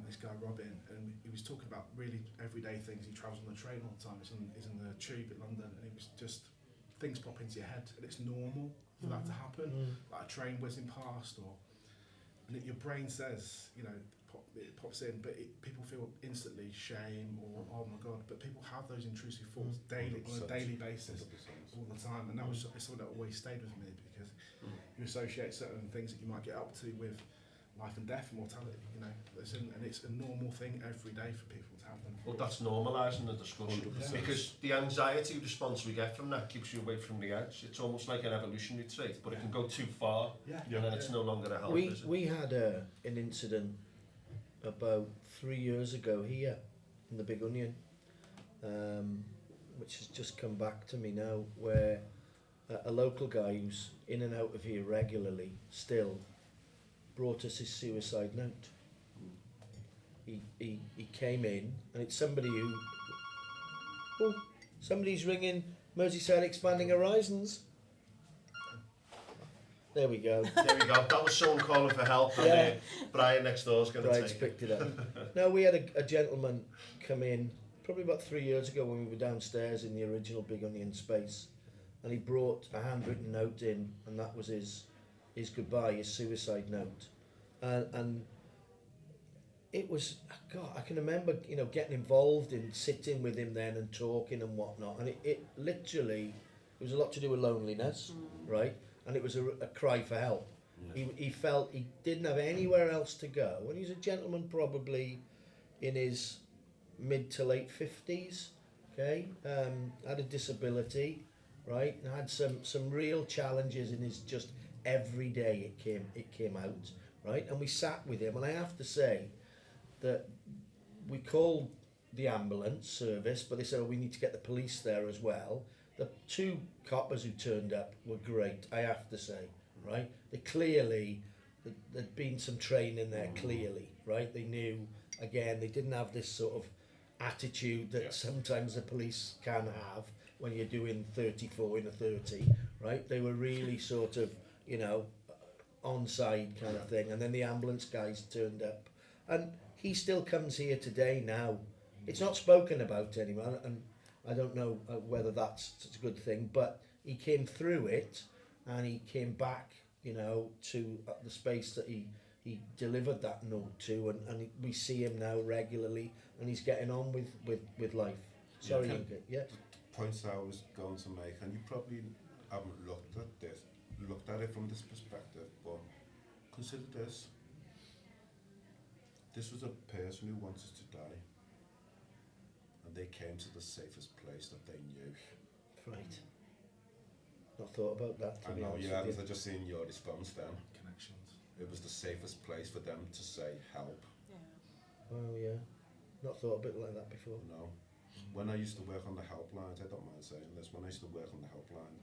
this guy Robin, and he was talking about really everyday things. He travels on the train all the time. He's in the tube in London, and it was just things pop into your head, and it's normal for that to happen, like a train whizzing past, and your brain says, it pops in, but people feel instantly shame or oh my god. But people have those intrusive thoughts daily, on a daily basis, 100%. all the time, and that was something that always stayed with me, because you associate certain things that you might get up to with life and death and mortality, and it's a normal thing every day for people to have them. Well, that's normalising the discussion, 100%. because the anxiety response we get from that keeps you away from the edge. It's almost like an evolutionary trait, but it can go too far, and then it's no longer a help. We had an incident about 3 years ago here in the Big Onion, which has just come back to me now, where a local guy who's in and out of here regularly still brought us his suicide note. He came in, and it's somebody somebody's ringing Merseyside Expanding Horizons. There we go. There we go. That was someone calling for help, and Brian next door's going to Brian's take picked it up. No, we had a gentleman come in probably about 3 years ago when we were downstairs in the original Big Onion space, and he brought a handwritten note in, and that was his goodbye, his suicide note, and it was, God, I can remember, getting involved in sitting with him then and talking and whatnot, and it literally, it was a lot to do with loneliness, right? And it was a cry for help. He felt he didn't have anywhere else to go, and he's a gentleman probably in his mid to late 50s, okay, had a disability, right, and had some real challenges in his just every day. It came out, right, and we sat with him, and I have to say that we called the ambulance service, but they said, we need to get the police there as well. The two coppers who turned up were great, I have to say, right? There'd been some training there, clearly, right? They knew, again, they didn't have this sort of attitude that sometimes the police can have when you're doing 34 in a 30, right? They were really sort of, on side kind of thing. And then the ambulance guys turned up. And he still comes here today now. It's not spoken about anymore, and I don't know whether that's such a good thing, but he came through it, and he came back, to the space that he delivered that note to, and we see him now regularly, and he's getting on with life. Sorry, Yinka. Yeah. The points I was going to make, and you probably haven't looked at it from this perspective, but consider this. This was a person who wanted to die, and they came to the safest place that they knew. Right. Not thought about that. I know you hadn't, I just seen your response then. Connections. It was the safest place for them to say help. Oh yeah. Not thought a bit like that before. No. When I used to work on the helplines, I don't mind saying this, when I used to work on the helpline,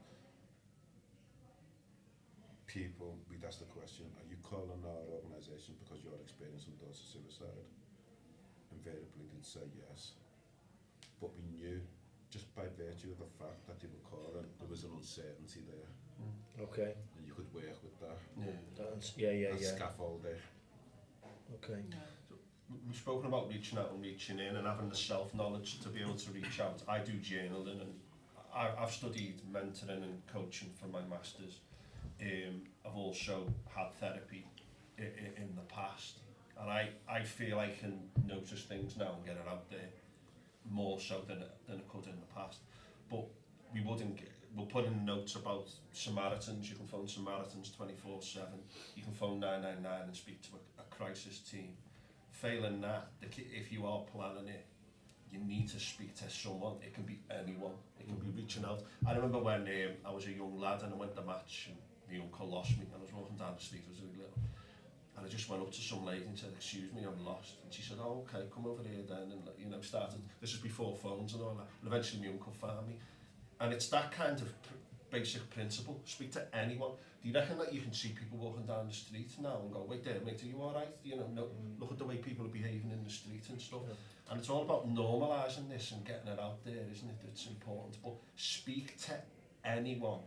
people, we'd ask the question, are you calling our organisation because you're experiencing thoughts of suicide? Invariably they'd say yes. But we knew, just by virtue of the fact that they were calling, there was an uncertainty there. Okay. And you could work with that. Yeah. Scaffold there. Okay. We've spoken about reaching out and reaching in and having the self-knowledge to be able to reach out. I do journaling, and I've studied mentoring and coaching for my masters. I've also had therapy in the past, and I feel I can notice things now and get it out there more so than I could in the past. But we'll put in notes about Samaritans. You can phone Samaritans 24/7. You can phone 999 and speak to a crisis team. Failing that, if you are planning it, you need to speak to someone. It can be anyone. It can be reaching out. I remember when I was a young lad and I went to match and my uncle lost me, and I was walking down the street, I was really little, and I just went up to some lady and said, excuse me, I'm lost. And she said, oh, okay, come over here then, and started, this was before phones and all that, and eventually my uncle found me. And it's that kind of basic principle. Speak to anyone. Do you reckon that you can see people walking down the street now and go, wait there, mate, are you all right? No, look at the way people are behaving in the street and stuff. Yeah. And it's all about normalising this and getting it out there, isn't it? It's important. But speak to anyone.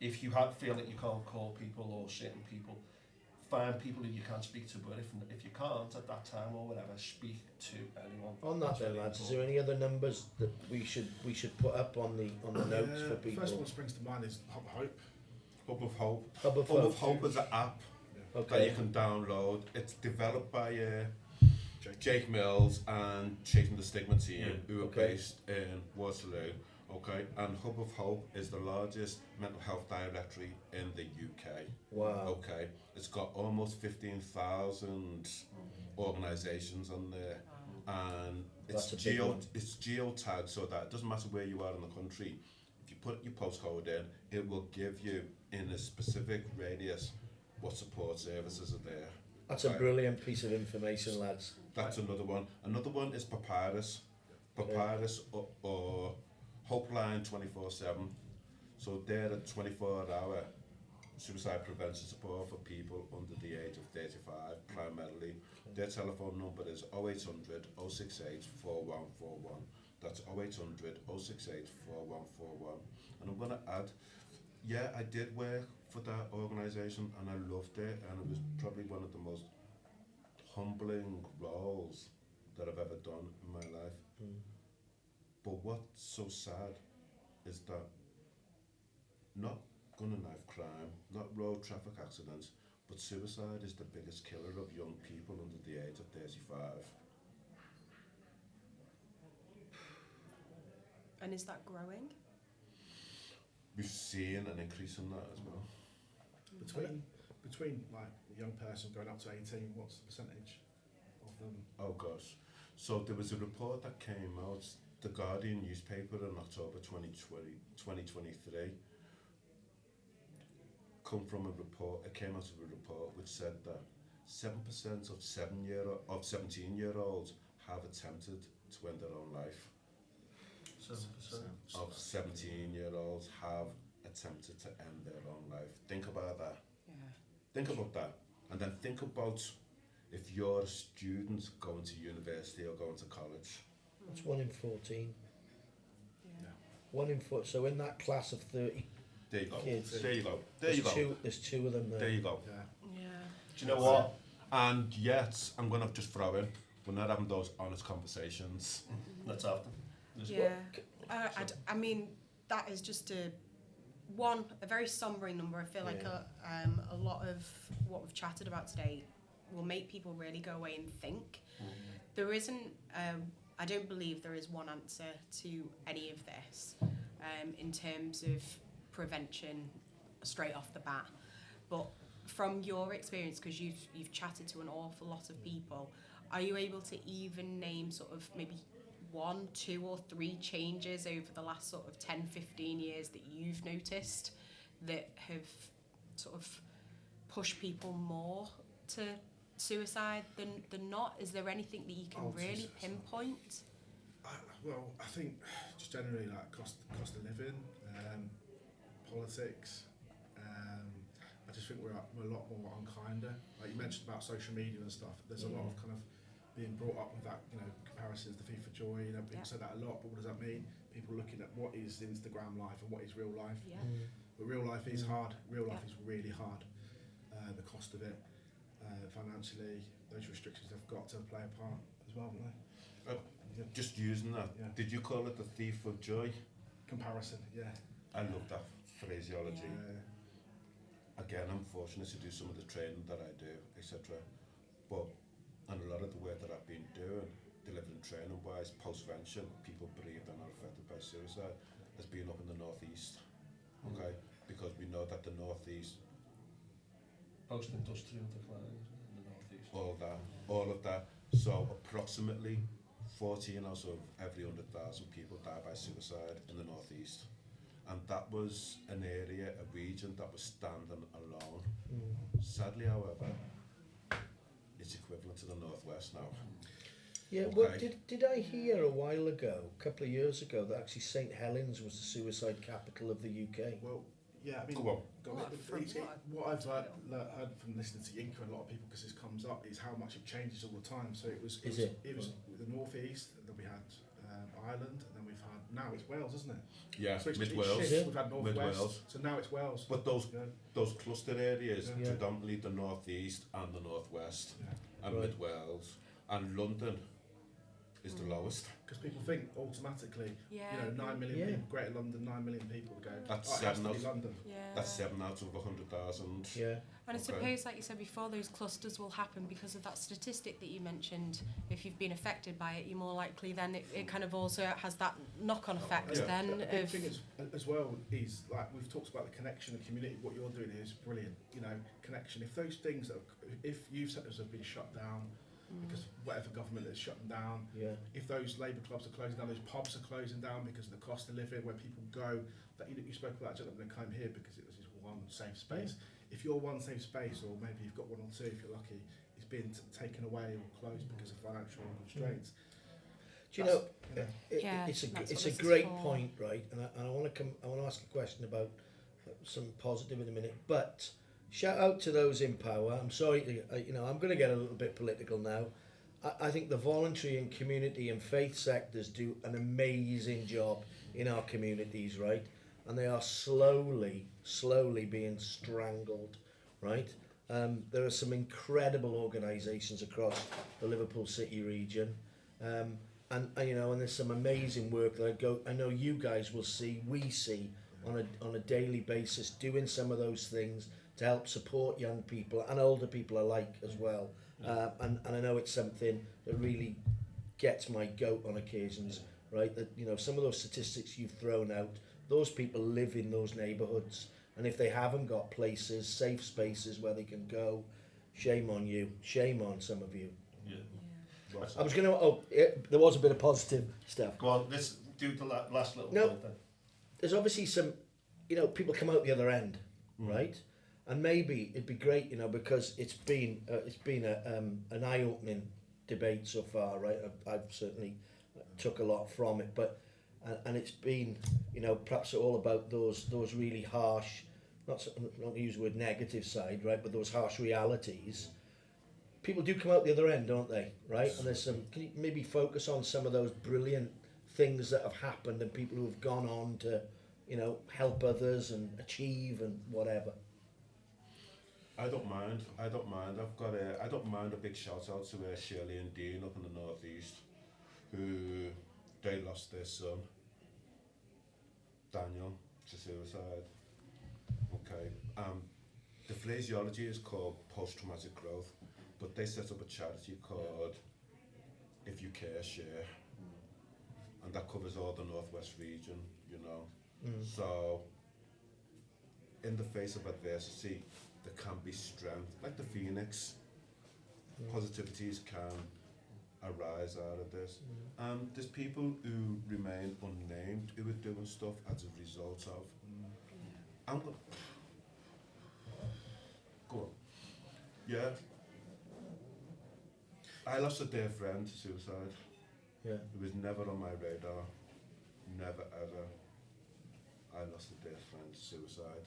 If you feel that you can't call people or certain people, find people who you can speak to. But if you can't at that time or whatever, speak to anyone. On that then, lads, is there any other numbers that we should put up on the notes for people? First one that springs to mind is Hub of Hope. Hub of Hope. Hub of Hub of Hope is an app that you can download. It's developed by Jake Mills and Chasing the Stigma team, who are based in Waterloo. Okay, and Hub of Hope is the largest mental health directory in the UK. Wow. Okay, it's got almost 15,000 organisations on there, and it's geotagged so that it doesn't matter where you are in the country. If you put your postcode in, it will give you in a specific radius what support services are there. That's a brilliant piece of information, lads. That's another one. Another one is Papyrus. Papyrus or Hopeline 24/7. So they're a 24-hour suicide prevention support for people under the age of 35 primarily. Their telephone number is 0800 068 4141. That's 0800 068 4141. And I'm going to add, I did work for that organisation and I loved it, and it was probably one of the most humbling roles that I've ever done in my life. But what's so sad is that not gun and knife crime, not road traffic accidents, but suicide is the biggest killer of young people under the age of 35. And is that growing? We've seen an increase in that as well. Between like a young person going up to 18, what's the percentage of them? Oh gosh. So there was a report that came out, the Guardian newspaper, in October 2023, it came out of a report which said that 7% of 17-year-olds have attempted to end their own life. 7% of 17-year-olds have attempted to end their own life. Think about that. Yeah. Think about that. And then think about if you're a student going to university or going to college. That's 1 in 14. Yeah. 1 in 4. So in that class of 30 there you go. kids, there you go. There you go. There's 2 of them there. There you go. Yeah. Do you know what? And yet, I'm going to just throw in, we're not having those honest conversations. Let's have them. Yeah. I mean, that is just a very sobering number. I feel like a lot of what we've chatted about today will make people really go away and think. There isn't, I don't believe there is one answer to any of this in terms of prevention straight off the bat. But from your experience, because you've chatted to an awful lot of people, are you able to even name sort of maybe 1, 2 or 3 changes over the last sort of 10, 15 years that you've noticed that have sort of pushed people more to suicide than not? Is there anything that you can really pinpoint? I think just generally like cost of living, politics. I I just think we're a lot more unkinder. Like you mentioned about social media and stuff, there's a lot of kind of being brought up with that, you know, comparisons to FIFA Joy, you know, people say that a lot, but what does that mean? People looking at what is Instagram life and what is real life. Yeah. But real life is hard. Real life is really hard. The cost of it, financially, those restrictions have got to play a part as well, haven't they? Just using that, did you call it the thief of joy? Comparison, yeah. I love that phraseology. Again, I'm fortunate to do some of the training that I do, etc. But and a lot of the work that I've been doing, delivering training-wise, post-vention, people bereaved and are affected by suicide, has been up in the northeast. Okay, because we know that the northeast, Post-industrial decline in the northeast. all of that. So approximately 14 out of every 100,000 people die by suicide in the northeast. And that was an area, a region that was standing alone. Sadly, however, it's equivalent to the northwest now. Yeah, Okay. well, did I hear a while ago, a couple of years ago, that actually St Helens was the suicide capital of the UK? Well, yeah, I mean, Go on. what I've heard from listening to Yinka and a lot of people, because this comes up, is how much it changes all the time. So it was the northeast, then we had Ireland, and then we've had, now it's Wales, isn't it? Yeah, So mid Wales. We've had northwest, Mid-Wales. so now it's Wales. But those cluster areas, Yeah. predominantly the northeast and the northwest, and Right. mid Wales, and London is the lowest. Because people think automatically, Yeah. you know, 9 million Yeah. people, Greater London, 9 million people go, That's oh, it has to 7 be out. London. Yeah. That's 7 out of 100,000. Yeah. And I Okay. suppose, like you said before, those clusters will happen because of that statistic that you mentioned. If you've been affected by it, you're more likely then it kind of also has that knock-on effect Yeah. then The big of... thing is, as well is, like we've talked about the connection, the community, what you're doing here is brilliant, you know, connection. If those things, if youth centres have been shut down, because whatever government has shut them down, Yeah. if those labour clubs are closing down, those pubs are closing down because of the cost of living, where people go, that you spoke about that gentleman that came here because it was his one safe space. If you're one safe space, or maybe you've got one or two if you're lucky, it's been taken away or closed because of financial constraints. Do you know, Yeah, it's that's what a this is great for. point, right? And I want to ask a question about some positive in a minute. But shout out to those in power. I'm sorry, I'm going to get a little bit political now. I think the voluntary and community and faith sectors do an amazing job in our communities, right? And they are slowly being strangled, right? There are some incredible organisations across the Liverpool City region. And there's some amazing work that I know you guys will see, we see on a daily basis, doing some of those things to help support young people and older people alike as well. And I know it's something that really gets my goat on occasions, right? That, you know, some of those statistics you've thrown out, those people live in those neighbourhoods, and if they haven't got places, safe spaces where they can go, shame on you, shame on some of you. Yeah. I was going to, there was a bit of positive stuff. Go on, let's do the last little No. point then. There's obviously some, people come out the other end, right? And maybe it'd be great, because it's been an eye-opening debate so far, right? I've certainly took a lot from it, but and it's been, perhaps all about those really harsh, not to use the word negative side, right? But those harsh realities. People do come out the other end, don't they? Right? And there's some. Can you maybe focus on some of those brilliant things that have happened and people who have gone on to, help others and achieve and whatever. I don't mind. I don't mind a big shout out to Shirley and Dean up in the northeast, who they lost their son, Daniel, to suicide. Okay. The phraseology is called post-traumatic growth, but they set up a charity called If You Care, Share, and that covers all the northwest region. So, in the face of adversity, there can be strength, like the phoenix. Positivities can arise out of this. There's people who remain unnamed who are doing stuff as a result of. I'm go on. Yeah. I lost a dear friend to suicide. Yeah. It was never on my radar. Never ever. I lost a dear friend to suicide.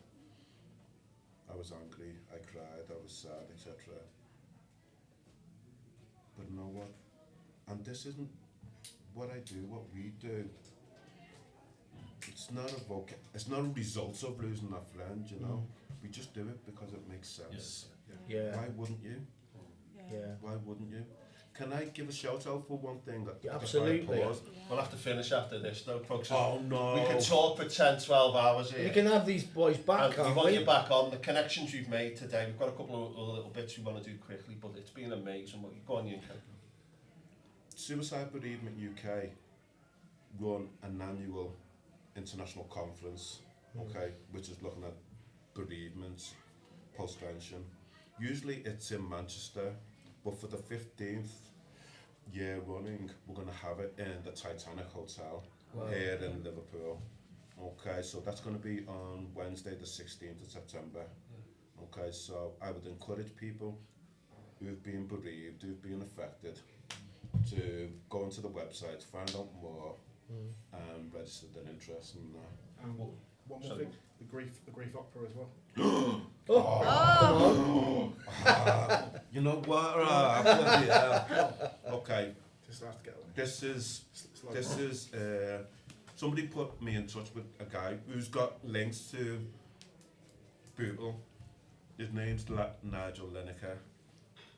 I was angry, I cried, I was sad, etc. But you know what? And this isn't what I do, what we do. It's not a result of losing a friend, you know. We just do it because it makes sense. Yeah. Why wouldn't you? Yeah. Why wouldn't you? Can I give a shout out for one thing? Absolutely. We'll have to finish after this though, folks. Oh no. We could talk for 10, 12 hours here. We can have these boys back, And we can't want we? you back on. The connections you've made today, we've got a couple of little bits we want to do quickly, but it's been amazing. Go on, Yinka. Suicide Bereavement UK run an annual international conference, okay, which is looking at bereavements, post-pension. Usually it's in Manchester, but for the 15th year running, we're going to have it in the Titanic Hotel here in Liverpool. Okay, so that's going to be on Wednesday the 16th of September. Okay, so I would encourage people who've been bereaved, who've been affected, to go onto the website, find out more, and register their interest in that. And one more thing, the grief opera as well. You know what? Bloody hell. Okay, Just have to get away. this is somebody put me in touch with a guy who's got links to Bootle. His name's Nigel Lineker.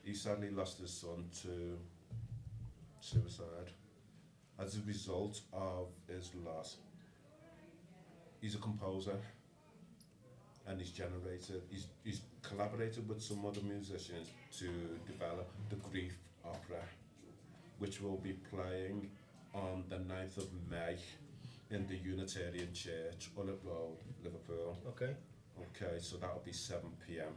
He sadly lost his son to suicide as a result of his loss. He's a composer, and he's collaborated with some other musicians to develop the grief opera, which will be playing on the 9th of May in the Unitarian Church, Ullet Road, Liverpool. Okay. Okay, so that'll be 7 p.m.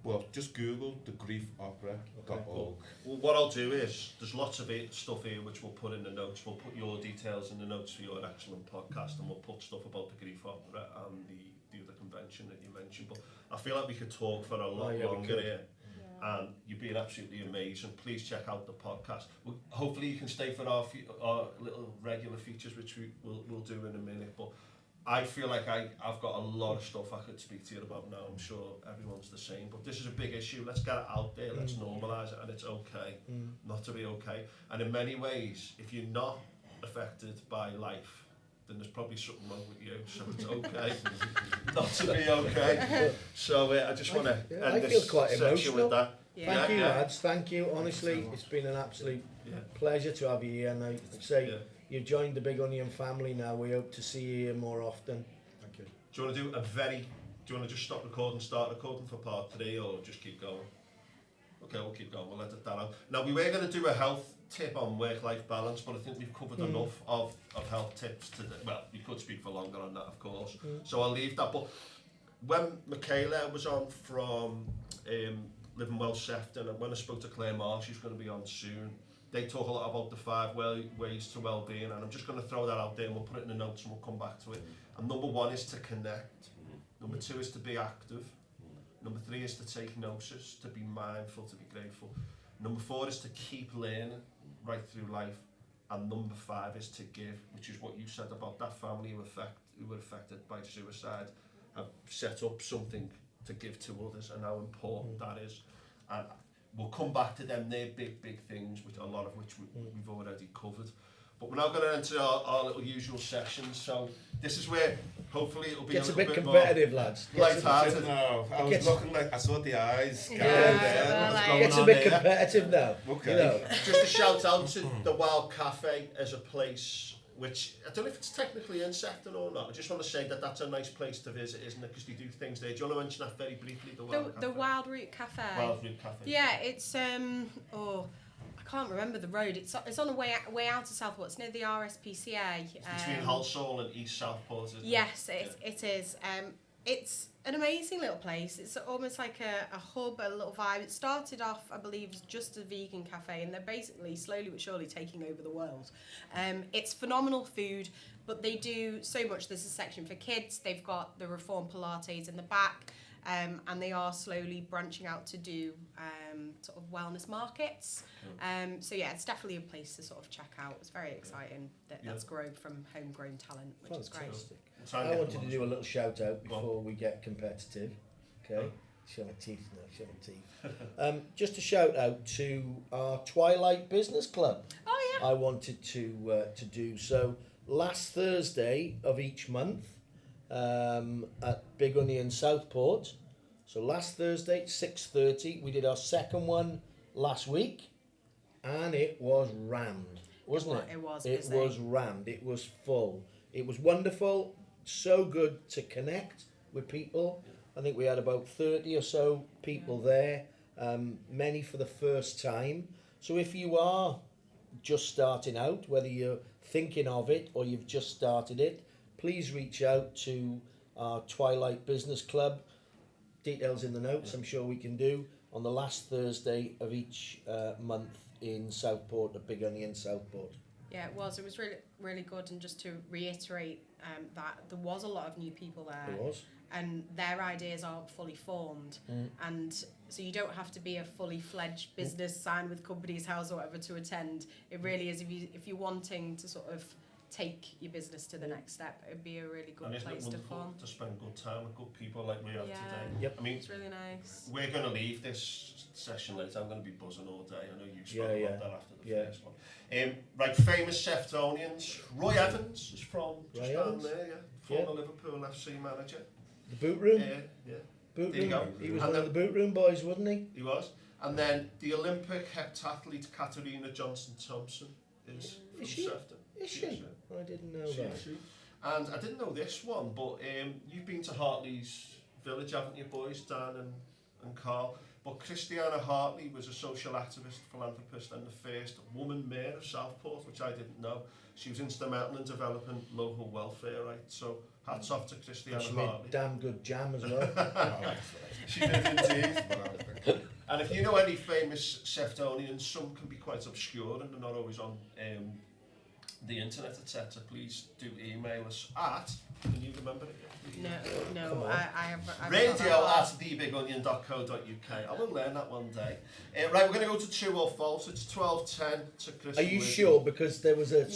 Well, just Google the grief opera.org. Well, what I'll do is, there's lots of stuff here which we'll put in the notes. We'll put your details in the notes for your excellent podcast, and we'll put stuff about the grief opera and the other convention that you mentioned. But I feel like we could talk for a lot longer here. And you've been absolutely amazing. Please check out the podcast. Hopefully you can stay for our little regular features, which we'll do in a minute. But I feel like I've got a lot of stuff I could speak to you about now. I'm sure everyone's the same. But this is a big issue. Let's get it out there. Let's normalise it. And it's okay not to be okay. And in many ways, if you're not affected by life, then there's probably something wrong with you. So it's okay not to be okay. So I just want to end this section with that. Thank you, lads. Thank you. Honestly, it's been an absolute pleasure to have you here. And I say, you've joined the Big Onion family now. We hope to see you here more often. Thank you. Do you want to do do you want to just stop recording, start recording for part 3, or just keep going? Okay, we'll keep going. We'll let that out. Now, we were going to do a health tip on work-life balance, but I think we've covered enough of health tips today. Well, we could speak for longer on that, of course. So I'll leave that. But when Michaela was on from Living Well Sefton, and when I spoke to Claire Marsh, she's going to be on soon, they talk a lot about the 5 ways to well-being, and I'm just going to throw that out there, and we'll put it in the notes and we'll come back to it. And number 1 is to connect. Number 2 is to be active. Number 3 is to take notice, to be mindful, to be grateful. Number 4 is to keep learning right through life. And number 5 is to give, which is what you said about that family who were affected by suicide, have set up something to give to others, and how important that is. And we'll come back to them. They're big things, which a lot of which we've already covered. But we're now going to enter our little usual sessions. So this is where hopefully it'll be Gets a a little bit bit competitive, lads. light-hearted. No, I was looking like I saw the eyes. Gets a bit competitive now. Okay. You know. Just a shout out to the Wild Cafe as a place which, I don't know if it's technically in Sefton or not. I just want to say that that's a nice place to visit, isn't it? Because they do things there. Do you want to mention that very briefly? The Wild Root Cafe. Wild Root Cafe. Yeah, it's I can't remember the road. It's on the way out of Southport. It's near the RSPCA. It's between Halsall and East Southport, isn't it? Yes, it is. It's an amazing little place. It's almost like a hub, a little vibe. It started off, I believe, as just a vegan cafe, and they're basically slowly but surely taking over the world. It's phenomenal food, but they do so much. There's a section for kids. They've got the Reform Pilates in the back. And they are slowly branching out to do sort of wellness markets. So yeah, it's definitely a place to sort of check out. It's very exciting that's grown from homegrown talent, which is great. I wanted to do a little shout out before we get competitive. Okay. Show my teeth now, show my teeth. Just a shout out to our Twilight Business Club. Oh yeah. I wanted to do so last Thursday of each month at Big Onion Southport. So last Thursday, 6:30, we did our second one last week, and it was rammed, wasn't it? It was. It busy. was rammed. It was full. It was wonderful. So good to connect with people. I think we had about 30 or so people there, many for the first time. So if you are just starting out, whether you're thinking of it or you've just started it, please reach out to our Twilight Business Club. Details in the notes, I'm sure we can do, on the last Thursday of each month in Southport, at Big Onion Southport. Yeah, it was. It was really, really good. And just to reiterate that there was a lot of new people there. There was. And their ideas aren't fully formed. And so you don't have to be a fully fledged business signed with Companies House or whatever to attend. It really is, if you're wanting to sort of take your business to the next step, it'd be a really good And isn't it place to wonderful form. to spend good time with good people like we have Yeah. today? Yep. I mean, It's really nice. we're going to leave this session later. I'm going to be buzzing all day. I know you spoke Yeah, about that after the yeah. first one. Right, famous Seftonians. Roy Evans is from just Roy down Evans? there, former Liverpool FC manager. The boot room? Yeah, Boot there you room. go. He was And one of the boot room boys, wasn't he? he was. And then the Olympic heptathlete Katarina Johnson-Thompson is from she? Sefton. Is she? I didn't know She that. is. And I didn't know this one, but you've been to Hartley's village, haven't you, boys, Dan and Carl? But Christiana Hartley was a social activist, philanthropist, and the first woman mayor of Southport, which I didn't know. She was instrumental in developing local welfare rights. So hats off to Christiana She made Hartley. damn good jam as well. She did indeed. And if you know any famous Seftonians, some can be quite obscure and they're not always on the internet, etc. Please do email us at, can you remember it? No, I have. radio@thebigonion.co.uk. I will learn that one day. Right, we're going to go to true or false. It's 12:10 to Chris. Are you sure? Because there was a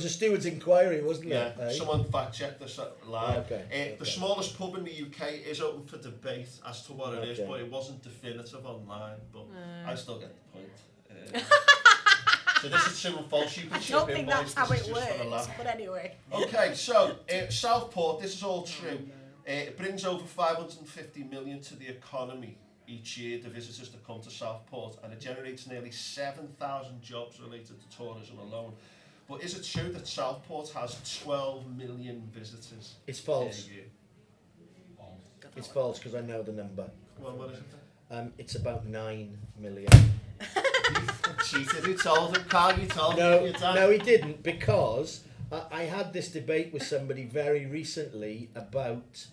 steward's inquiry, wasn't Yeah, there? someone fact checked this live. Okay. The smallest pub in the UK is open for debate as to what it is, Okay. but it wasn't definitive online. But I still get the point. So this is true and false. You can I chip don't in, think boys. that's how This it is just for the works. laugh. But anyway. Okay, so Southport, this is all true. It brings over 550 million to the economy each year, the visitors that come to Southport, and it generates nearly 7,000 jobs related to tourism alone. But is it true that Southport has 12 million visitors? It's false. A year? It's false because I know the number. Well, what is it? It's about 9 million. Cheated. Who told him, Carl? You told No, him. no, he didn't, because I had this debate with somebody very recently about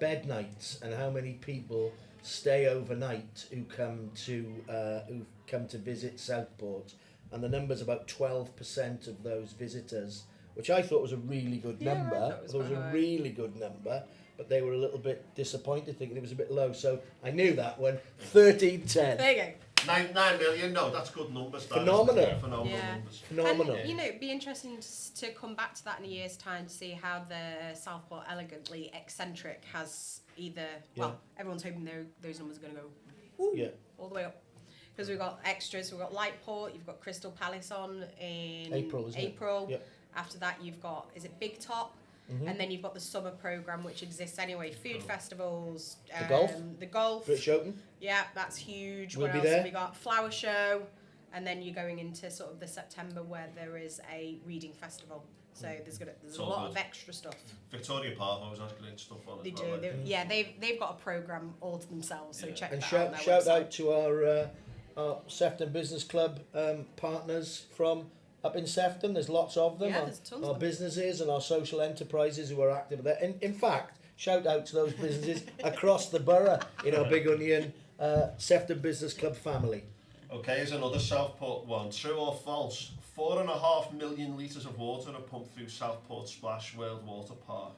bed nights and how many people stay overnight who come to visit Southport, and the number's about 12% of those visitors, which I thought was a really good number. I thought it was a high. really good number, but they were a little bit disappointed, thinking it was a bit low. So I knew that one. 1310. There you go. 9 million? No, that's good numbers. That Phenomenal. is phenomenal Yeah. numbers. Phenomenal. And, it'd be interesting to come back to that in a year's time to see how the Southport Elegantly Eccentric has either, well, everyone's hoping those numbers are going to go all the way up. Because we've got extras, we've got Lightport, you've got Crystal Palace on in April, isn't it? Yep. After that you've got, is it Big Top? And then you've got the summer programme, which exists anyway. Food festivals. The golf. British Open. Yeah, that's huge. We'll What be else there. have we got? Flower show. And then you're going into sort of the September where there is a reading festival. So there's a all lot good. of extra stuff. Victoria Park always has great stuff on They as do. well. They've got a programme all to themselves. So check And that out on their shout website. out to our Sefton Business Club partners from up in Sefton. There's lots of them. Yeah, our there's tons our of them. businesses and our social enterprises who are active there. In fact, shout out to those businesses across the borough in our Big Onion Sefton Business Club family. Okay, here's another Southport one. True or false? 4.5 million litres of water are pumped through Southport Splash World Water Park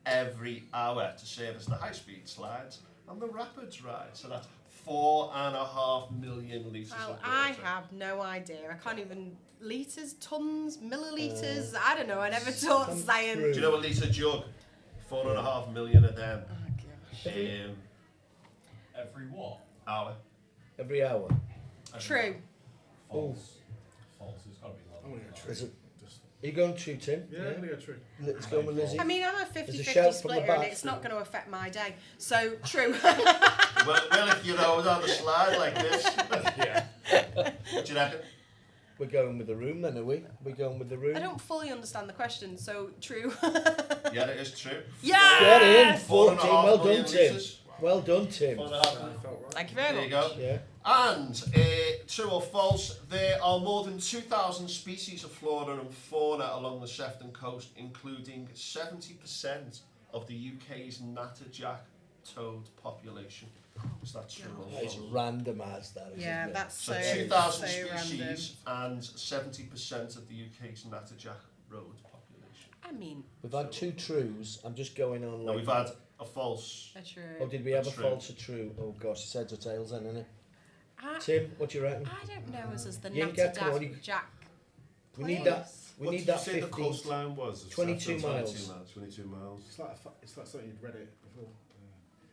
every hour to service the high-speed slides and the rapids ride. So that's 4.5 million litres of Well, water. I have no idea. I can't even litres, tons, millilitres. I don't know. I never taught come science. through. Do you know a litre jug? 4.5 million of them. Oh gosh. Every what? Hour. Every hour. True. False. False. It's got to be I'm longer. going to go Is true. it? Are you going true, Tim? Yeah, I'm going to go true. Let's go with Lizzie. I mean, I'm a There's a 50-50 shout from the splitter and back. it's not going to affect my day. So, true. Well, if you know, down the slide like this. Yeah. What do you reckon? We're going with the room then, are we? We're going with the room. I don't fully understand the question, so true. Yeah, it is true. Yeah. Get in, 4.5 14. Well done, million Tim. litres. Well done, Tim. 4.5 million. Felt right. Thank you very There you much. go. Yeah. And true or false, there are more than 2,000 species of flora and fauna along the Sefton coast, including 70% of the UK's natterjack toad population. Is that true or It's false? random as that, isn't Yeah, it? that's So so 2,000 so random. species and 70% of the UK's natterjack road population. I mean, We've had 2 trues. I'm just going on No, like... we've had a false. a true. Oh, did we have a True. false or true? Oh gosh, it's heads or tails then, isn't it? I Tim, what do you reckon? don't know us as the Yinka, come on, Natterjack Jack. We need that. We What need did you that say the 15. coastline was? 22 Sefton? miles. 22 miles. It's like something you'd read it before.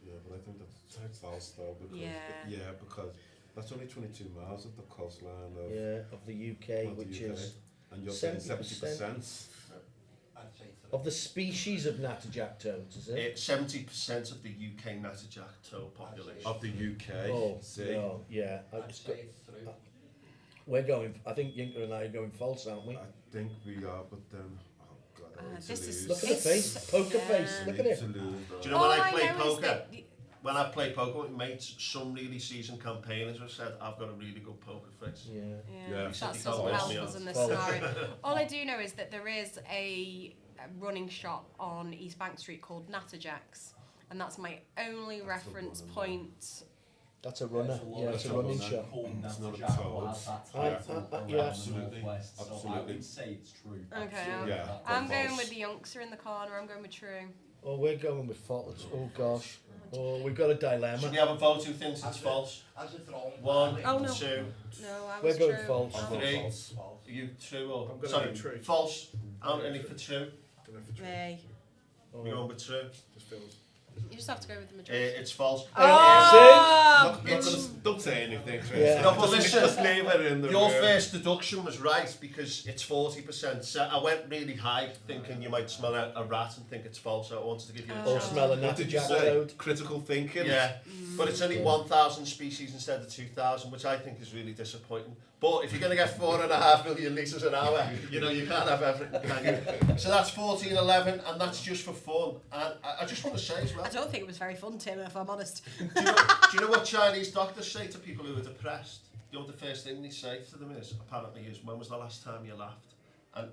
Yeah, but I think that's false though, because Yeah. because that's only 22 miles of the coastline of, Yeah, of the UK, of the which UK. is And you're saying 70%. 70%. of the species of natterjack toads, is it? 70% of the UK natterjack toad population. Of the UK. Oh, See? no, yeah. I'd say it's through. We're going. I think Yinka and I are going false, aren't we? I think we are, but then, oh God, I need to this is- lose. Look at the It's- face, poker yeah. face. I Look need at it. to lose, though. Do you know when I play know is poker? that When I play poker with mates, some really seasoned campaigners have said, I've got a really good poker face. Yeah. Yeah. that You doesn't can't help mess me us up. in this False. scenario. All I do know is that there is a running shop on East Bank Street called Natterjacks, and that's my only reference running point. That's a runner. Yeah, it's a running shot. It's not a toad. Yeah. Absolutely. So I Absolutely. would say it's true. Okay, Yeah. I'm going false. with the youngster in the corner. I'm going with true. Oh, we're going with false. Oh gosh. Oh, we've got a Should we dilemma. have a vote who thinks it's false? One, Oh, no. 2, No, I We're was going true. false. Oh, I'm going Three. false. are you true or... I'm gonna Sorry, go true. false. Anthony for true. Don't know if it's true. Me. Oh, You're going with true. Just feels. You just have to go with the majority. It's false. Oh! Don't say anything, Chris. Yeah. No, but Just listen, leave it in the your room. first deduction was right because it's 40%. So I went really high thinking you might smell a rat and think it's false. So I wanted to give you a Oh. Or chance. smell a What did you natterjack say? toad. Critical thinking? Yeah, but it's only 1,000 species instead of 2,000, which I think is really disappointing. But if you're going to get 4.5 million litres an hour, you know, you can't have everything, can you? So that's 1411, and that's just for fun. And I just want to say as well, I don't think it was very fun, Tim, if I'm honest. do you know what Chinese doctors say to people who are depressed? You know, the first thing they say to them is, apparently, is, when was the last time you laughed? And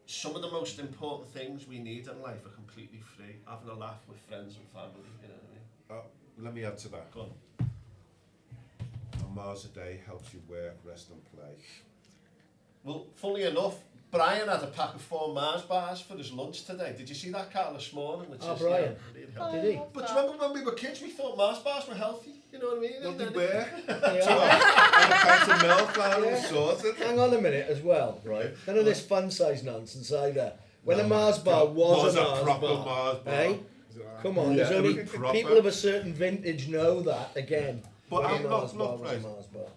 some of the most important things we need in life are completely free. Having a laugh with friends and family, you know what I mean? Let me add to that. Go on. A Mars a day helps you work, rest and play. Well, funnily enough, Brian had a pack of 4 Mars bars for his lunch today. Did you see that, Carl, this morning? Which Oh, is, Brian. really healthy. Did he? But do you remember when we were kids, we thought Mars bars were healthy? You know what I mean? What And they then- wear? Yeah. And a pint of milk, man, all Yeah. sorted. Hang on a minute as well, right? None of this fun size nonsense either. When a Mars bar God, was a proper Mars bar, Mars bar. eh? Is it like Come on, Yeah, there's it only was proper. people of a certain vintage know that again. But When a I'm Mars not, bar look, was a right. Mars bar.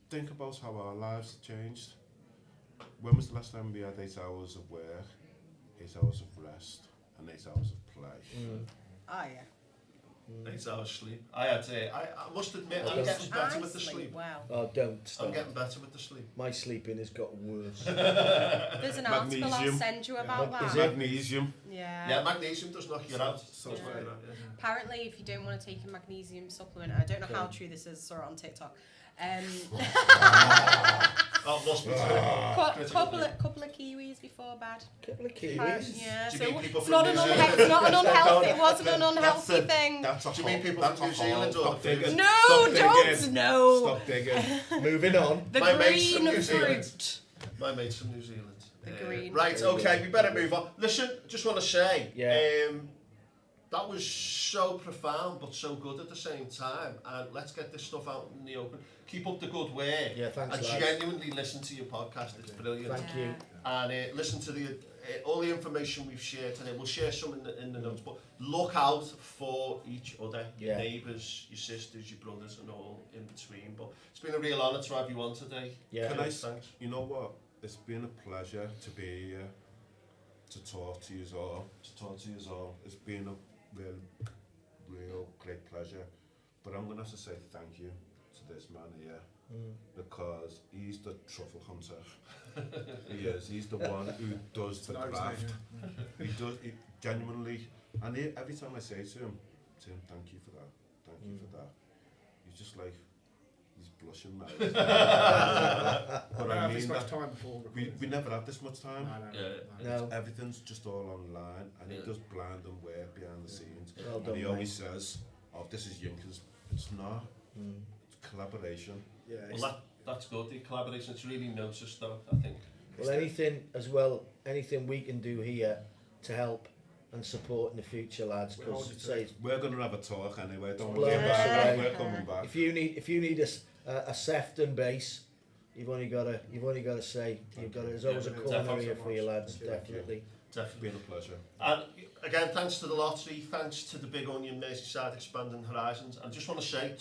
Think about how our lives changed. When was the last time we had 8 hours of work, 8 hours of rest, and 8 hours of play? Oh, yeah. 8 hours sleep. I must admit, I'm Yes. getting better with the sleep. Wow. Oh, don't I'm stop. getting better with the sleep. My sleeping has got worse. There's an article I'll Magnesium. send you about Is that. it? Magnesium. Yeah. Yeah, magnesium does knock you out. So Does knock right. you out, yeah. Apparently, if you don't want to take a magnesium supplement, I don't know how true this is, saw it on TikTok. Oh, must be true. Couple of kiwis before bed. Couple of Yeah, Do you so mean people it's from not New an Zealand? it's not an unhealthy. It wasn't an unhealthy That's a- thing. That's a Do you mean whole- people that's from a New Zealand whole- or Stop the digging. food? No, Stop don't digging. no. Stop digging. Moving on. The My mate's from green New Zealand. fruit. My mate's from New Zealand. The green. Right, okay, we better move on. Listen, just want to say, Yeah. that was so profound but so good at the same time. And let's get this stuff out in the open. Keep up the good work. Yeah, thanks, I lads. genuinely listen to your podcast. It's brilliant. Thank you. And listen to the all the information we've shared today. We'll share some in the notes, but look out for each other, your neighbours, your sisters, your brothers, and all in between. But it's been a real honour to have you on today. Yeah. Thanks. You know what? It's been a pleasure to be here, to talk to you all. It's been a real great pleasure. But I'm going to have to say thank you to this man here, because he's the truffle hunter. He is. He's the one who does the graft. He does it genuinely. And every time I say to him, Tim, thank you for that. Thank you for that. He's just like, he's blushing now. But I mean, much time before we never have this much time. No. Everything's just all online, and he does blind and work behind the scenes. Well done, And he mate. always says, "Oh, this is Yinka's." It's not. It's collaboration. Yeah, Well, that's good. The collaboration, it's really noticed though, I think. Well, anything we can do here to help and support in the future, lads. Because We're going to have a talk anyway. Don't Blow worry us about it. away. We're coming back. if you need a Sefton base, you've only got to say there's always a corner here for you, lads. Definitely. Definitely. Been a pleasure. And again, thanks to the lottery, thanks to the Big Onion Merseyside Expanding Horizons. I just want to say,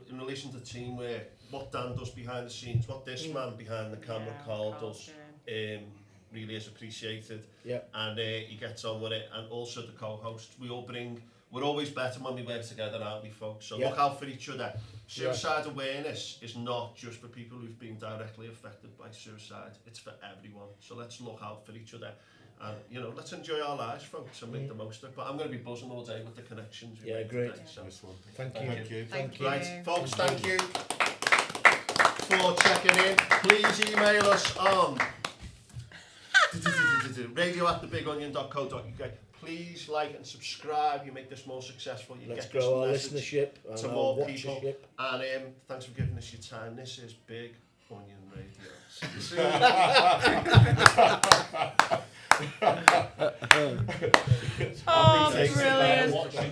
in relation to teamwork, what Dan does behind the scenes, what this man behind the camera, Carl, does, really is appreciated. Yeah. And he gets on with it. And also the co-host, we're always better when we work together, aren't we, folks? So look out for each other. Suicide awareness is not just for people who've been directly affected by suicide. It's for everyone. So let's look out for each other. And, let's enjoy our lives, folks, and make the most of it. But I'm going to be buzzing all day with the connections we make great. today. So Nice one. Thank you. Thank you. Right, folks, thank you for checking in. Please email us on radio@thebigonion.co.uk. Please like and subscribe. You make this more successful. You Let's get this grow our message listenership and to our more people. watchership. And thanks for giving us your time. This is Big Onion Radio. See you soon. Oh, brilliant.